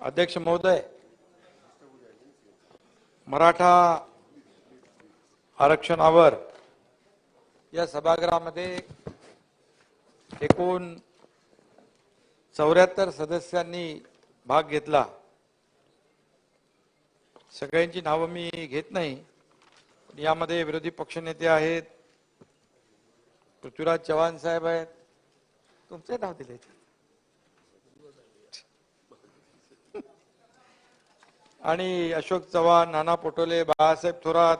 अध्यक्ष महोदय, मराठा आरक्षणावर या सभागृहामध्ये एकूण 74 सदस्यांनी भाग घेतला। सगळ्यांची नावं मी घेत नाही, यामध्ये विरोधी पक्षनेते आहेत, पृथ्वीराज चव्हाण साहेब आहेत, तुमचे नाव दिले, आणि अशोक चव्हाण, नाना पटोले, बाळासाहेब थोरात,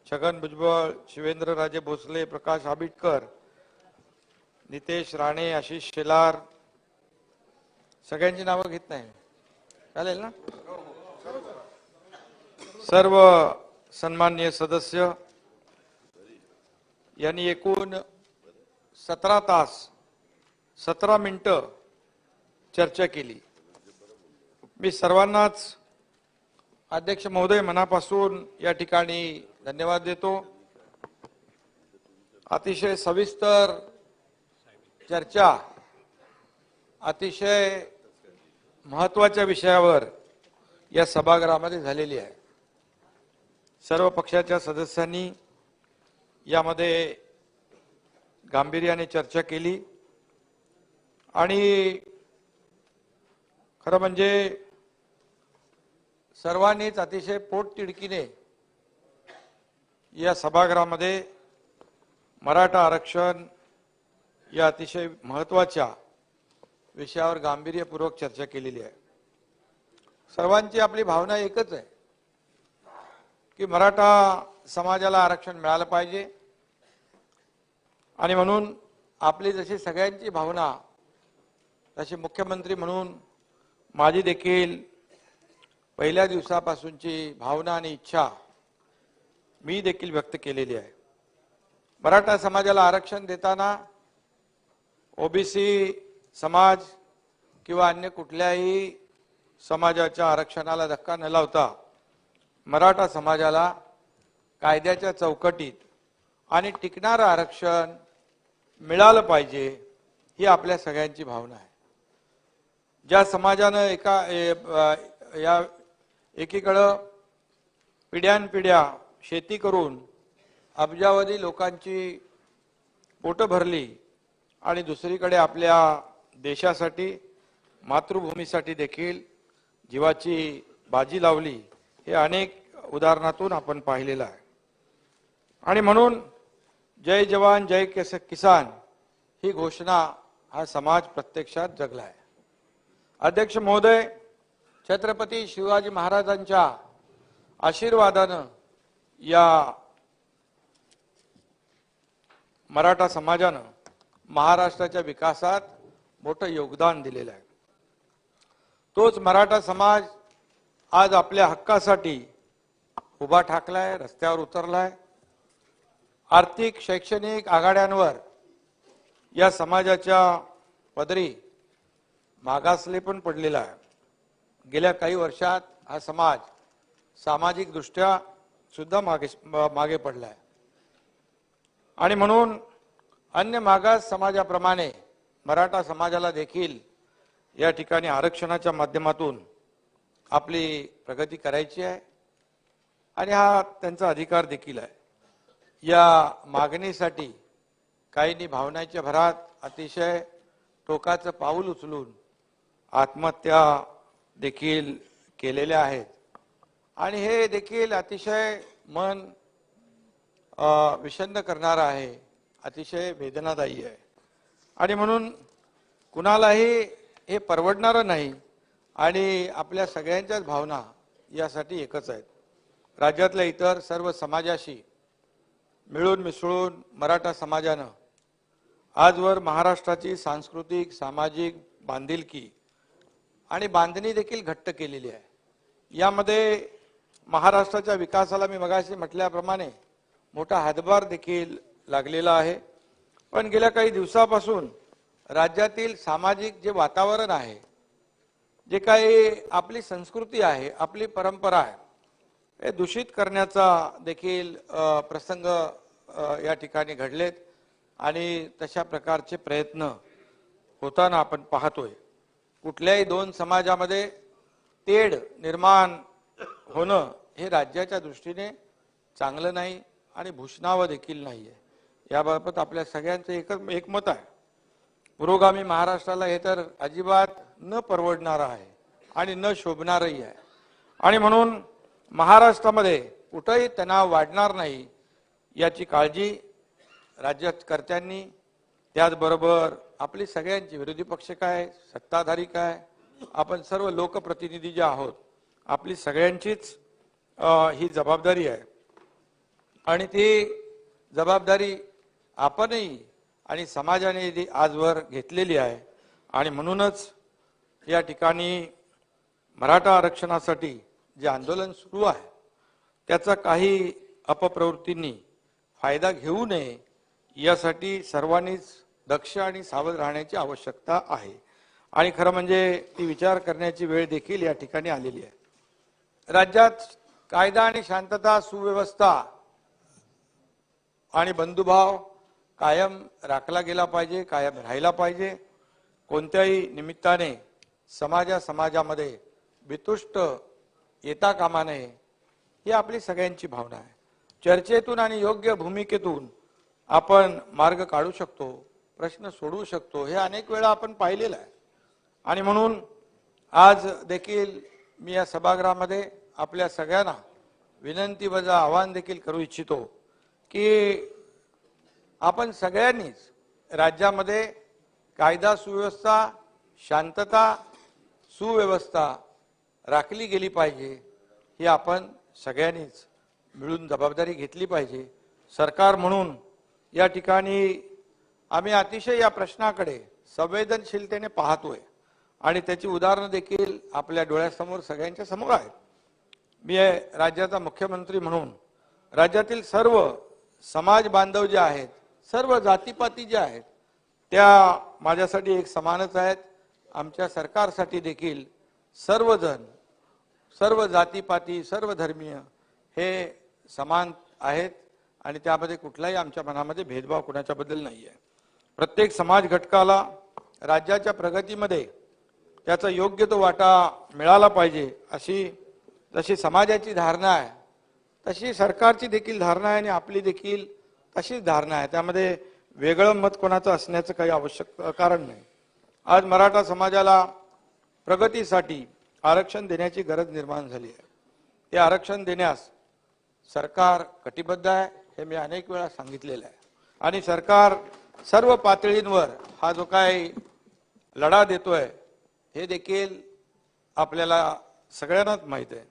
छगन भुजबळ, शिवेंद्रराजे भोसले, प्रकाश आंबेडकर, नितेश राणे, आशिष शेलार, सगळ्यांची नावं घेत नाही, चालेल ना? सर्व सन्माननीय सदस्य यांनी एकूण 17 तास 17 मिनिटं चर्चा केली। मी सर्वांनाच अध्यक्ष महोदय मनापासून या ठिकाणी धन्यवाद देतो। अतिशय सविस्तर चर्चा अतिशय महत्त्वाच्या विषयावर या सभागृहामध्ये झालेली आहे। सर्व पक्षाच्या सदस्यांनी यामध्ये गांभीर्याने चर्चा केली आणि खरं म्हणजे सर्वांनीच अतिशय पोटतिडकीने या सभागृहामध्ये मराठा आरक्षण या अतिशय महत्त्वाच्या विषयावर गांभीर्यपूर्वक चर्चा केलेली आहे। सर्वांची आपली भावना एकच आहे की मराठा समाजाला आरक्षण मिळालं पाहिजे, आणि म्हणून आपली जशी सगळ्यांची भावना तशी मुख्यमंत्री म्हणून माझी देखील पहिल्या दिवसापासूनची भावना आणि इच्छा मी देखील व्यक्त केलेली आहे। मराठा समाजाला आरक्षण देताना ओबीसी समाज किंवा अन्य कुठल्याही समाजाच्या आरक्षणाला धक्का न लावता मराठा समाजाला कायद्याच्या चौकटीत आणि टिकणारं आरक्षण मिळालं पाहिजे, ही आपल्या सगळ्यांची भावना आहे। ज्या समाजानं एकीकडं पिढ्यानपिढ्या शेती करून अब्जावधी लोकांची पोटं भरली आणि दुसरीकडे आपल्या देशासाठी मातृभूमीसाठी देखील जीवाची बाजी लावली, हे अनेक उदाहरणातून आपण पाहिलेलं आहे। आणि म्हणून जय जवान जय किसान ही घोषणा हा समाज प्रत्यक्षात जगला आहे। अध्यक्ष महोदय, छत्रपती शिवाजी महाराजांच्या आशीर्वादानं या मराठा समाजानं महाराष्ट्राच्या विकासात मोठं योगदान दिलेलं आहे। तोच मराठा समाज आज आपल्या हक्कासाठी उभा ठाकलाय, रस्त्यावर उतरलाय। आर्थिक शैक्षणिक आघाड्यांवर या समाजाच्या पदरी मागासले पण पडलेला आहे। गेल्या काही वर्षात हा समाज सामाजिक दृष्ट्या सुद्धा मागे पडलाय, आणि म्हणून अन्य मागास समाजाप्रमाणे मराठा समाजाला देखील या ठिकाणी आरक्षणाच्या माध्यमातून आपली प्रगती करायची आहे, आणि हा त्यांचा अधिकार देखील आहे। या मागणीसाठी काहींनी भावनेच्या भरात अतिशय टोकाचं पाऊल उचलून आत्महत्या देखील केलेल्या आहेत, आणि हे देखील अतिशय मन विषण्ण करणारं आहे, अतिशय वेदनादायी आहे। आणि म्हणून कुणालाही हे परवडणारं नाही, आणि आपल्या सगळ्यांच्याच भावना यासाठी एकच आहेत। राज्यातल्या इतर सर्व समाजाशी मिळून मिसळून मराठा समाजानं आजवर महाराष्ट्राची सांस्कृतिक सामाजिक बांधिलकी आणि बांधणी देखील घट्ट केलेली आहे। यामध्ये महाराष्ट्राच्या विकासाला मी मगाशी म्हटल्याप्रमाणे मोठा हातभार देखील लागलेला आहे। पण गेल्या काही दिवसापासून राज्यातील सामाजिक जे वातावरण आहे, जे काही आपली संस्कृती आहे, आपली परंपरा आहे, हे दूषित करण्याचा देखील प्रसंग या ठिकाणी घडलेत, आणि तशा प्रकारचे प्रयत्न होताना आपण पाहतोय। कुठल्याही दोन समाजामध्ये तेढ निर्माण होणं हे राज्याच्या दृष्टीने चांगलं नाही आणि भूषणावं देखील नाही आहे. याबाबत आपल्या सगळ्यांचं एकमत आहे. पुरोगामी महाराष्ट्राला हे तर अजिबात न परवडणारं आहे आणि न शोभणारही आहे. आणि म्हणून महाराष्ट्रामध्ये कुठंही तणाव वाढणार नाही याची काळजी राज्यकर्त्यांनी, त्याचबरोबर आपली सगळ्यांची, विरोधी पक्ष काय, सत्ताधारी काय, आपण सर्व लोकप्रतिनिधी जे आहोत, आपली सगळ्यांचीच ही जबाबदारी आहे. आणि ती जबाबदारी आपणही आणि समाजाने आजवर घेतलेली आहे. आणि म्हणूनच या ठिकाणी मराठा आरक्षणासाठी जे आंदोलन सुरू आहे त्याचा काही अपप्रवृत्तींनी फायदा घेऊ नये यासाठी सर्वांनीच दक्ष आणि सावध राहण्याची आवश्यकता आहे. आणि खरं म्हणजे ती विचार करण्याची वेळ देखील या ठिकाणी आलेली आहे. राज्यात कायदा आणि शांतता, सुव्यवस्था आणि बंधुभाव कायम राखला गेला पाहिजे, कायम राहिला पाहिजे. कोणत्याही निमित्ताने समाजामध्ये बितुष्ट येता कामा नये ही आपली सगळ्यांची भावना आहे. चर्चेतून आणि योग्य भूमिकेतून आपण मार्ग काढू शकतो, प्रश्न सोडवू शकतो, हे अनेक वेळा आपण पाहिलेलं आहे. आणि म्हणून आज देखील मी या सभागृहामध्ये आपल्या सगळ्यांना विनंती वजा आवाहन देखील करू इच्छितो की आपण सगळ्यांनीच राज्यामध्ये कायदा सुव्यवस्था, शांतता, सुव्यवस्था राखली गेली पाहिजे. ही आपण सगळ्यांनीच मिळून जबाबदारी घेतली पाहिजे. सरकार म्हणून या ठिकाणी आम्ही अतिशय या प्रश्नाकडे संवेदनशीलतेने पाहतोय आणि त्याची उदाहरणं देखील आपल्या डोळ्यासमोर सगळ्यांच्या समोर आहेत. मी राज्याचा मुख्यमंत्री म्हणून राज्यातील सर्व समाज बांधव जे आहेत, सर्व जातीपाती जे आहेत, त्या माझ्यासाठी एक समानच आहेत. आमच्या सरकारसाठी देखील सर्वजण, सर्व जातीपाती, सर्व धर्मीय हे समान आहेत आणि त्यामध्ये कुठलाही आमच्या मनामध्ये भेदभाव कुणाच्याबद्दल नाही आहे. प्रत्येक समाज घटकाला राज्याच्या प्रगतीमध्ये त्याचा योग्य तो वाटा मिळाला पाहिजे अशी जशी समाजाची धारणा आहे तशी सरकारची देखील धारणा आहे आणि आपली देखील तशीच धारणा आहे. त्यामध्ये वेगळं मत कोणाचं असण्याचं काही आवश्यक कारण नाही. आज मराठा समाजाला प्रगतीसाठी आरक्षण देण्याची गरज निर्माण झाली आहे. ते आरक्षण देण्यास सरकार कटिबद्ध आहे हे मी अनेक वेळा सांगितलेलं आहे. आणि सरकार सर्व पातळींवर हा जो काही लढा देतोय हे देखील आपल्याला सगळ्यांनाच माहीत आहे.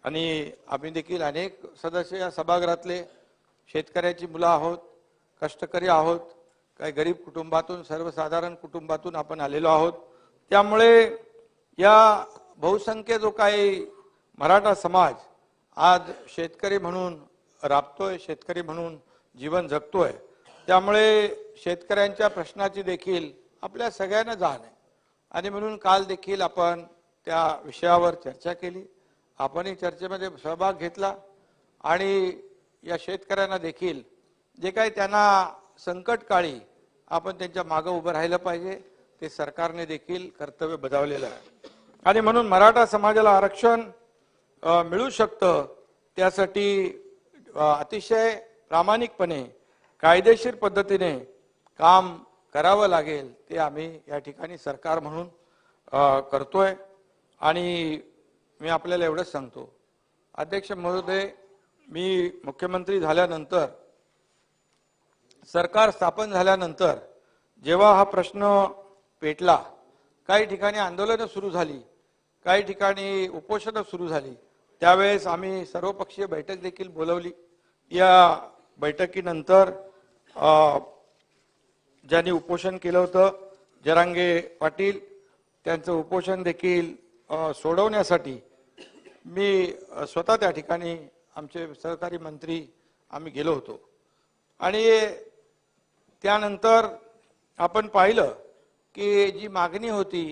आणि आम्ही देखील अनेक सदस्य या सभागृहातले शेतकऱ्याची मुलं आहोत, कष्टकरी आहोत, काही गरीब कुटुंबातून, सर्वसाधारण कुटुंबातून आपण आलेलो आहोत. त्यामुळे या बहुसंख्य जो काही मराठा समाज आज शेतकरी म्हणून राबतोय, शेतकरी म्हणून जीवन जगतोय, त्यामुळे शेतकऱ्यांच्या प्रश्नाची देखील आपल्या सगळ्यांना जाण आहे. आणि म्हणून काल देखील आपण त्या विषयावर चर्चा केली. आपणही चर्चेमध्ये सहभाग घेतला आणि या शेतकऱ्यांना देखील जे काही त्यांना संकट काळी आपण त्यांच्या मागे उभं राहिलं पाहिजे ते सरकारने देखील कर्तव्य बजावलेलं आहे. आणि म्हणून मराठा समाजाला आरक्षण मिळू शकतं त्यासाठी अतिशय प्रामाणिकपणे कायदेशीर पद्धतीने काम करावं लागेल. ते आम्ही या ठिकाणी सरकार म्हणून करतोय. आणि मी आपल्याला एवढंच सांगतो, अध्यक्ष महोदय, मी मुख्यमंत्री झाल्यानंतर, सरकार स्थापन झाल्यानंतर जेव्हा हा प्रश्न पेटला, काही ठिकाणी आंदोलनं सुरू झाली, काही ठिकाणी उपोषणं सुरू झाली, त्यावेळेस आम्ही सर्वपक्षीय बैठक देखील बोलवली. या बैठकीनंतर ज्यांनी उपोषण केलं होतं जरांगे पाटील, त्यांचं उपोषण देखील सोडवण्यासाठी मी स्वतः त्या ठिकाणी आमचे सहकारी मंत्री आम्ही गेलो होतो. आणि त्यानंतर आपण पाहिलं की जी मागणी होती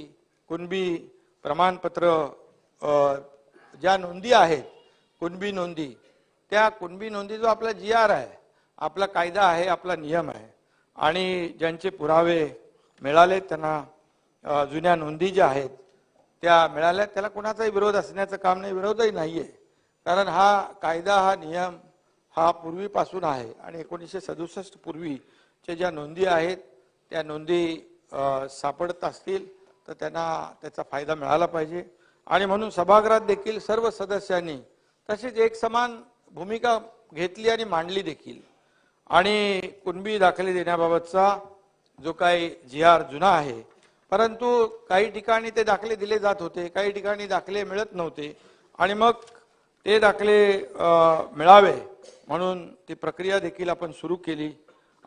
कुणबी प्रमाणपत्र, ज्या नोंदी आहेत कुणबी नोंदी, त्या कुणबी नोंदी जो आपला GR आहे, आपला कायदा आहे, आपला नियम आहे, आणि ज्यांचे पुरावे मिळाले त्यांना जुन्या नोंदी ज्या आहेत त्या मिळाल्या, त्याला कुणाचाही विरोध असण्याचं काम नाही, विरोधही नाहीये. कारण हा कायदा, हा नियम हा पूर्वीपासून आहे आणि 1967 पूर्वीच्या ज्या नोंदी आहेत त्या नोंदी सापडत असतील तर त्यांना त्याचा फायदा मिळाला पाहिजे. आणि म्हणून सभागृहात देखील सर्व सदस्यांनी तशीच एक समान भूमिका घेतली आणि मांडली देखील. आणि कुणबी दाखले देण्याबाबतचा जो काही GR जुना आहे, परंतु काही ठिकाणी ते दाखले दिले जात होते, काही ठिकाणी दाखले मिळत नव्हते आणि मग ते दाखले मिळावे म्हणून ती प्रक्रिया देखील आपण सुरू केली.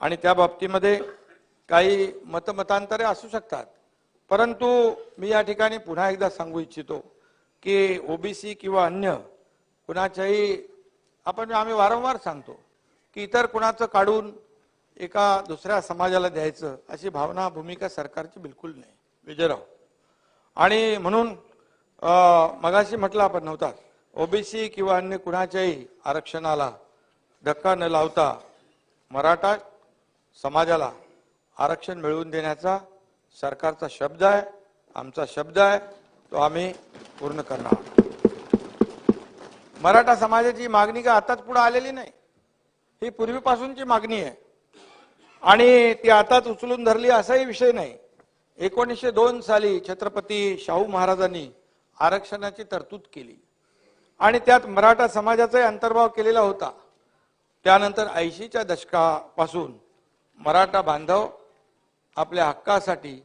आणि त्या बाबतीमध्ये काही मतमतांतरे असू शकतात, परंतु मी या ठिकाणी पुन्हा एकदा सांगू इच्छितो की OBC किंवा अन्य कुणाच्याही आम्ही वारंवार सांगतो की इतर कुणाचं काढून एका दुसऱ्या समाजाला द्यायचं अशी भावना, भूमिका सरकारची बिलकुल नाही, विजयराव. आणि म्हणून मगाशी म्हटलं आपण नव्हता, OBC किंवा अन्य कुणाच्याही आरक्षणाला धक्का न लावता मराठा समाजाला आरक्षण मिळवून देण्याचा सरकारचा शब्द आहे, आमचा शब्द आहे, तो आम्ही पूर्ण करणार. मराठा समाजाची मागणी का आताच पुढे आलेली नाही, ही पूर्वीपासूनची मागणी आहे आणि ती आताच उचलून धरली असाही विषय नाही. 1902 साली छत्रपती शाहू महाराजांनी आरक्षणाची तरतूद केली आणि त्यात मराठा समाजाचाही अंतर्भाव केलेला होता. त्यानंतर 80च्या दशकापासून मराठा बांधव आपल्या हक्कासाठी,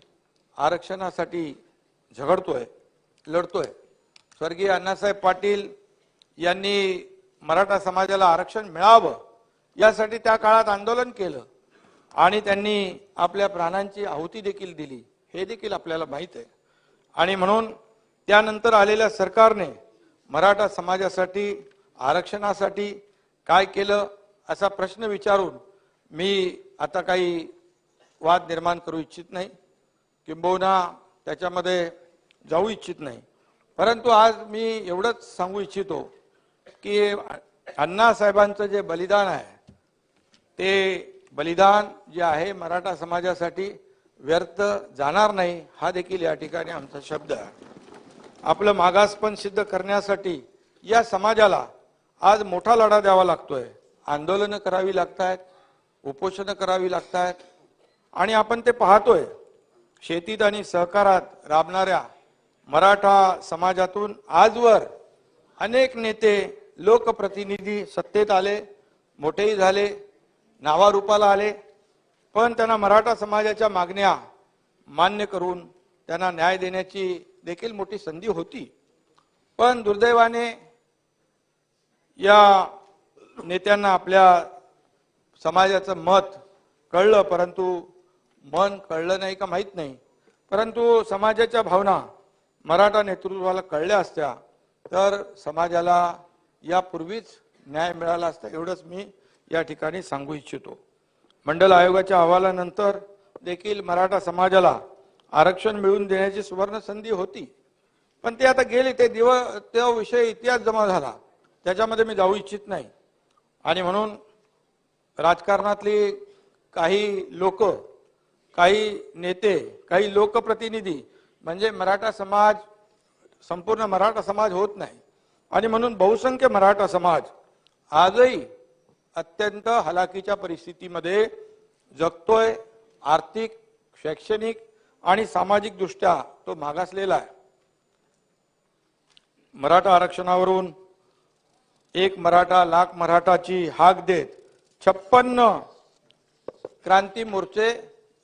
आरक्षणासाठी झगडतोय, लढतोय. स्वर्गीय अण्णासाहेब पाटील यांनी मराठा समाजाला आरक्षण मिळावं यासाठी त्या काळात आंदोलन केलं आणि त्यांनी आपल्या प्राणांची आहुती देखील दिली, हे देखील आपल्याला माहित आहे. आणि म्हणून त्यानंतर आलेल्या सरकारने मराठा समाजासाठी, आरक्षणासाठी काय केलं असा प्रश्न विचारून मी आता काही वाद निर्माण करू इच्छित नाही, किंबहुना त्याच्यामध्ये जाऊ इच्छित नाही. परंतु आज मी एवढंच सांगू इच्छितो की अण्णासाहेबांचं जे बलिदान आहे ते बलिदान जे आहे मराठा समाजासाठी व्यर्थ जाणार नाही, हा देखील या ठिकाणी आमचा शब्द आहे. आपलं मागासपण सिद्ध करण्यासाठी या समाजाला आज मोठा लढा द्यावा लागतोय, आंदोलनं करावी लागतात, उपोषणं करावी लागतात आणि आपण ते पाहतोय. शेतीत आणि सहकारात राबणाऱ्या मराठा समाजातून आजवर अनेक नेते, लोकप्रतिनिधी सत्तेत आले, मोठेही झाले, नावारूपाला आले, पण त्यांना मराठा समाजाच्या मागण्या मान्य करून त्यांना न्याय देण्याची देखील मोठी संधी होती. पण दुर्दैवाने या नेत्यांना आपल्या समाजाचं मत कळलं, परंतु मन कळलं नाही का माहीत नाही, परंतु समाजाच्या भावना मराठा नेतृत्वाला कळल्या असत्या तर समाजाला यापूर्वीच न्याय मिळाला असता, एवढंच मी या ठिकाणी सांगू इच्छितो. मंडल आयोगाच्या अहवालानंतर देखील मराठा समाजाला आरक्षण मिळवून देण्याची सुवर्ण संधी होती, पण ते आता गेली. तो विषय इतिहास जमा झाला, त्याच्यामध्ये मी जाऊ इच्छित नाही. आणि म्हणून राजकारणातली काही लोक, काही नेते, काही लोकप्रतिनिधी म्हणजे मराठा समाज, संपूर्ण मराठा समाज होत नाही. आणि म्हणून बहुसंख्य मराठा समाज आजही अत्यंत हलाखीच्या परिस्थितीमध्ये जगतोय. आर्थिक, शैक्षणिक आणि सामाजिक दृष्ट्या तो मागासलेला आहे. मराठा आरक्षणावरून एक मराठा लाख मराठाची हाक देत 56 क्रांती मोर्चे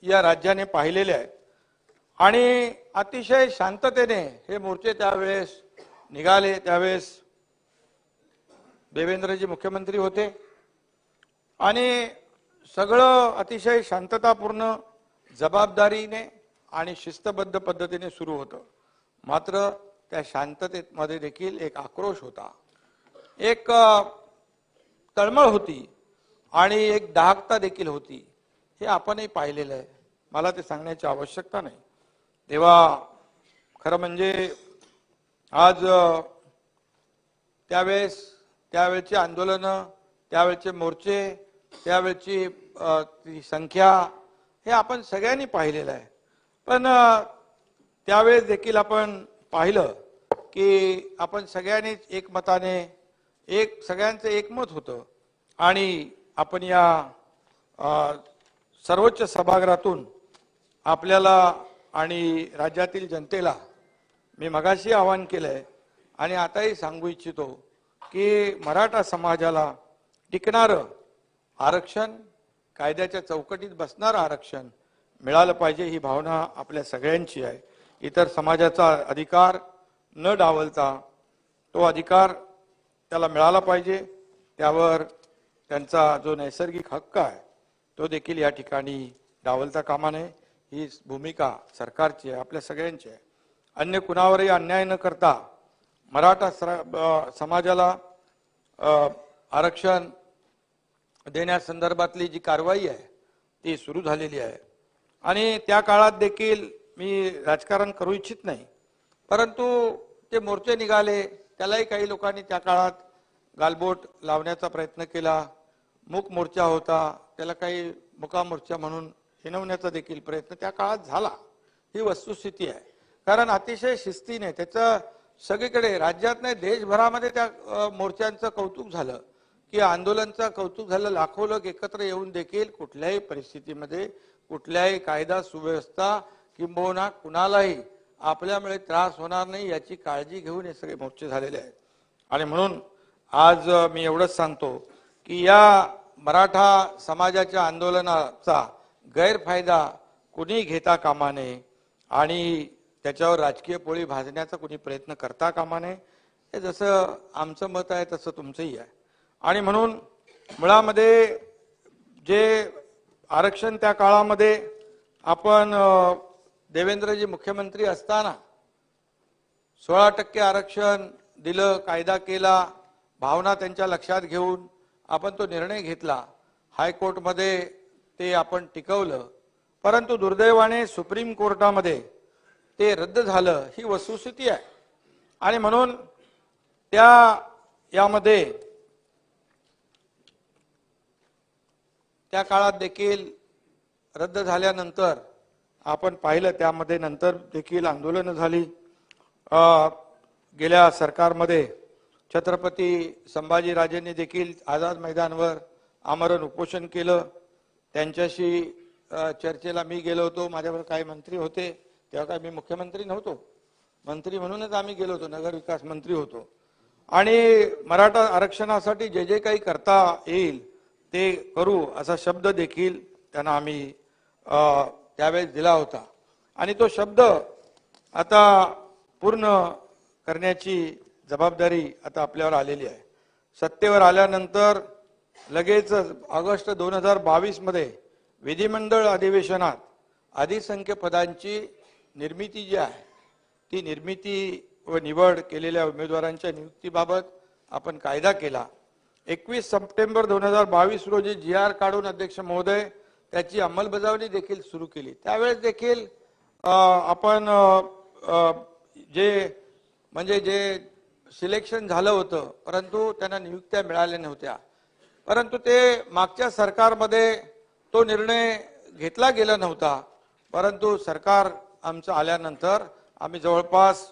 या राज्याने पाहिलेले आहेत आणि अतिशय शांततेने हे मोर्चे त्यावेळेस निघाले. त्यावेळेस देवेंद्रजी मुख्यमंत्री होते आणि सगळं अतिशय शांततापूर्ण, जबाबदारीने आणि शिस्तबद्ध पद्धतीने सुरू होतं. मात्र त्या शांततेमध्ये देखील एक आक्रोश होता, एक तळमळ होती आणि एक दाहकता देखील होती. हे आपणही पाहिलेलं आहे, मला ते सांगण्याची आवश्यकता नाही. तेव्हा खरं म्हणजे आज त्यावेळची आंदोलनं, त्यावेळचे मोर्चे, त्यावेळची ती संख्या हे आपण सगळ्यांनी पाहिलेलं आहे. पण त्यावेळेस देखील आपण पाहिलं की आपण सगळ्यांनीच एकमताने सगळ्यांचं एकमत होतं आणि आपण या सर्वोच्च सभागृहातून आपल्याला आणि राज्यातील जनतेला मी मगाशी आवाहन केलंय आणि आताही सांगू इच्छितो की मराठा समाजाला टिकणारं आरक्षण, कायद्याच्या चौकटीत बसणारं आरक्षण मिळालं पाहिजे, ही भावना आपल्या सगळ्यांची आहे. इतर समाजाचा अधिकार न डावलता तो अधिकार त्याला मिळाला पाहिजे, त्यावर त्यांचा जो नैसर्गिक हक्क आहे तो देखील या ठिकाणी डावलता कामा नये. ही भूमिका सरकारची आहे, आपल्या सगळ्यांची आहे. अन्य कुणावरही अन्याय न करता मराठा समाजाला आरक्षण देण्यासंदर्भातली जी कारवाई आहे ती सुरू झालेली आहे आणि त्या काळात देखील मी राजकारण करू इच्छित नाही, परंतु ते मोर्चे निघाले, त्यालाही काही लोकांनी त्या काळात गालबोट लावण्याचा प्रयत्न केला. मूक मोर्चा होता, त्याला काही मुका मोर्चा म्हणून हिणवण्याचा देखील प्रयत्न त्या काळात झाला. ही वस्तुस्थिती आहे. कारण अतिशय शिस्तीने त्याचं सगळीकडे राज्यात नाही देशभरामध्ये त्या मोर्चांचं कौतुक झालं की आंदोलनाचं कौतुक झालं. लाखो लोक एकत्र येऊन देखील कुठल्याही परिस्थितीमध्ये कुठल्याही कायदा सुव्यवस्था किंबहुना कुणालाही आपल्यामुळे त्रास होणार नाही याची काळजी घेऊन हे सगळे मोर्चे झालेले आहेत. आणि म्हणून आज मी एवढंच सांगतो की या मराठा समाजाच्या आंदोलनाचा गैरफायदा कुणी घेता कामा नये आणि त्याच्यावर राजकीय पोळी भाजण्याचा कुणी प्रयत्न करता कामा नये. हे जसं आमचं मत आहे तसं तुमचंही आहे. आणि म्हणून मुळामध्ये जे आरक्षण त्या काळामध्ये आपण देवेंद्रजी मुख्यमंत्री असताना 16% आरक्षण दिलं, कायदा केला, भावना त्यांच्या लक्षात घेऊन आपण तो निर्णय घेतला. हायकोर्टमध्ये ते आपण टिकवलं, परंतु दुर्दैवाने सुप्रीम कोर्टामध्ये ते रद्द झालं. ही वस्तुस्थिती आहे. आणि म्हणून यामध्ये त्या काळात देखील रद्द झाल्यानंतर आपण पाहिलं त्यामध्ये नंतर देखील आंदोलनं झाली. गेल्या सरकारमध्ये छत्रपती संभाजीराजेंनी देखील आझाद मैदानवर आमरण उपोषण केलं. त्यांच्याशी चर्चेला मी गेलो होतो. माझ्याबरोबर काही मंत्री होते, तेव्हा काय मी मुख्यमंत्री नव्हतो, मंत्री म्हणूनच आम्ही गेलो होतो, नगर विकास मंत्री होतो. आणि मराठा आरक्षणासाठी जे जे काही करता येईल ते करू असा शब्द देखील त्यांना आम्ही त्यावेळेस दिला होता. आणि तो शब्द आता पूर्ण करण्याची जबाबदारी आता आपल्यावर आलेली आहे. सत्तेवर आल्यानंतर लगेच ऑगस्ट 2022 मध्ये विधिमंडळ अधिवेशनात अधिसंख्य पदांची निर्मिती जी आहे ती निर्मिती व निवड केलेल्या उमेदवारांच्या नियुक्तीबाबत आपण कायदा केला. 21 सप्टेंबर 2022 रोजी GR काढून अध्यक्ष महोदय त्याची अंमलबजावणी देखील सुरू केली. त्यावेळेस देखील आपण जे सिलेक्शन झालं होतं, परंतु त्यांना नियुक्त्या मिळाल्या नव्हत्या. परंतु ते मागच्या सरकारमध्ये तो निर्णय घेतला गेला नव्हता. परंतु सरकार आमचं आल्यानंतर आम्ही जवळपास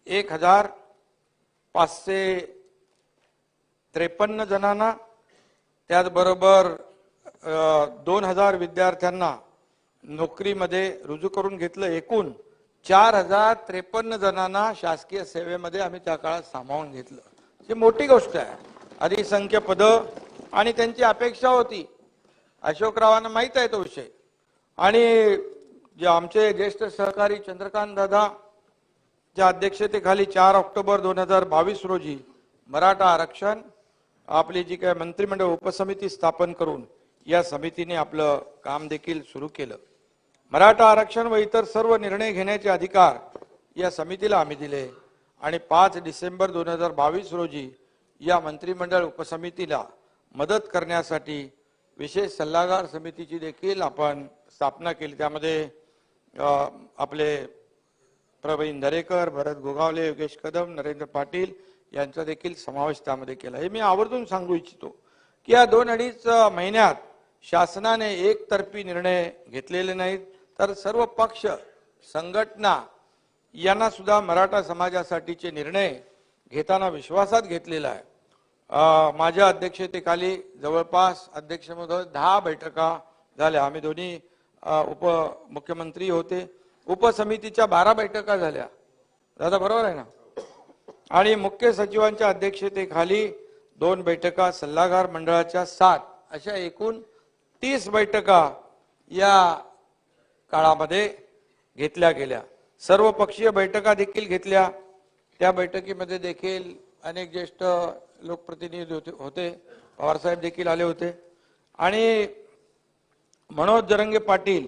1553 जणांना, त्याचबरोबर 2000 विद्यार्थ्यांना नोकरीमध्ये रुजू करून घेतलं. एकूण 4053 जणांना शासकीय सेवेमध्ये आम्ही त्या काळात सामावून घेतलं. ही मोठी गोष्ट आहे. अधिसंख्य पदं आणि त्यांची अपेक्षा होती. अशोकरावांना माहित आहे तो विषय. आणि जे आमचे ज्येष्ठ सहकारी चंद्रकांत दादा च्या अध्यक्षतेखाली 4 ऑक्टोबर 2022 रोजी मराठा आरक्षण आपली जी काय मंत्रिमंडळ उपसमिती स्थापन करून या समितीने आपलं काम देखील सुरू केलं. मराठा आरक्षण व इतर सर्व निर्णय घेण्याचे अधिकार या समितीला आम्ही दिले. आणि 5 डिसेंबर 2022 रोजी या मंत्रिमंडळ उपसमितीला मदत करण्यासाठी विशेष सल्लागार समितीची देखील आपण स्थापना केली. त्यामध्ये आपले प्रवीण दरेकर, भरत गोगावले, योगेश कदम, नरेंद्र पाटील यांचा देखील समावेश त्यामध्ये केला. हे मी आवर्जून सांगू इच्छितो की या 2-2.5 महिन्यात शासनाने एकतर्फी निर्णय घेतलेले नाहीत, तर सर्व पक्ष, संघटना यांना सुद्धा मराठा समाजासाठीचे निर्णय घेताना विश्वासात घेतलेला आहे। माझ्या अध्यक्षतेखाली जवळपास अध्यक्ष महोदय 10 बैठका झाल्या। आम्ही दोन्ही उपमुख्यमंत्री होते। उपसमितीच्या 12 बैठका झाल्या। दादा बरोबर आहे ना? आणि मुख्य सचिवांच्या अध्यक्षतेखाली 2 बैठका, सल्लागार मंडळाच्या 7, अशा एकूण 30 बैठका या काळामध्ये घेतल्या गेल्या। सर्वपक्षीय बैठका देखील घेतल्या। त्या बैठकीमध्ये देखील अनेक ज्येष्ठ लोकप्रतिनिधी होते। पवारसाहेब देखील आले होते आणि मनोज जरंगे पाटील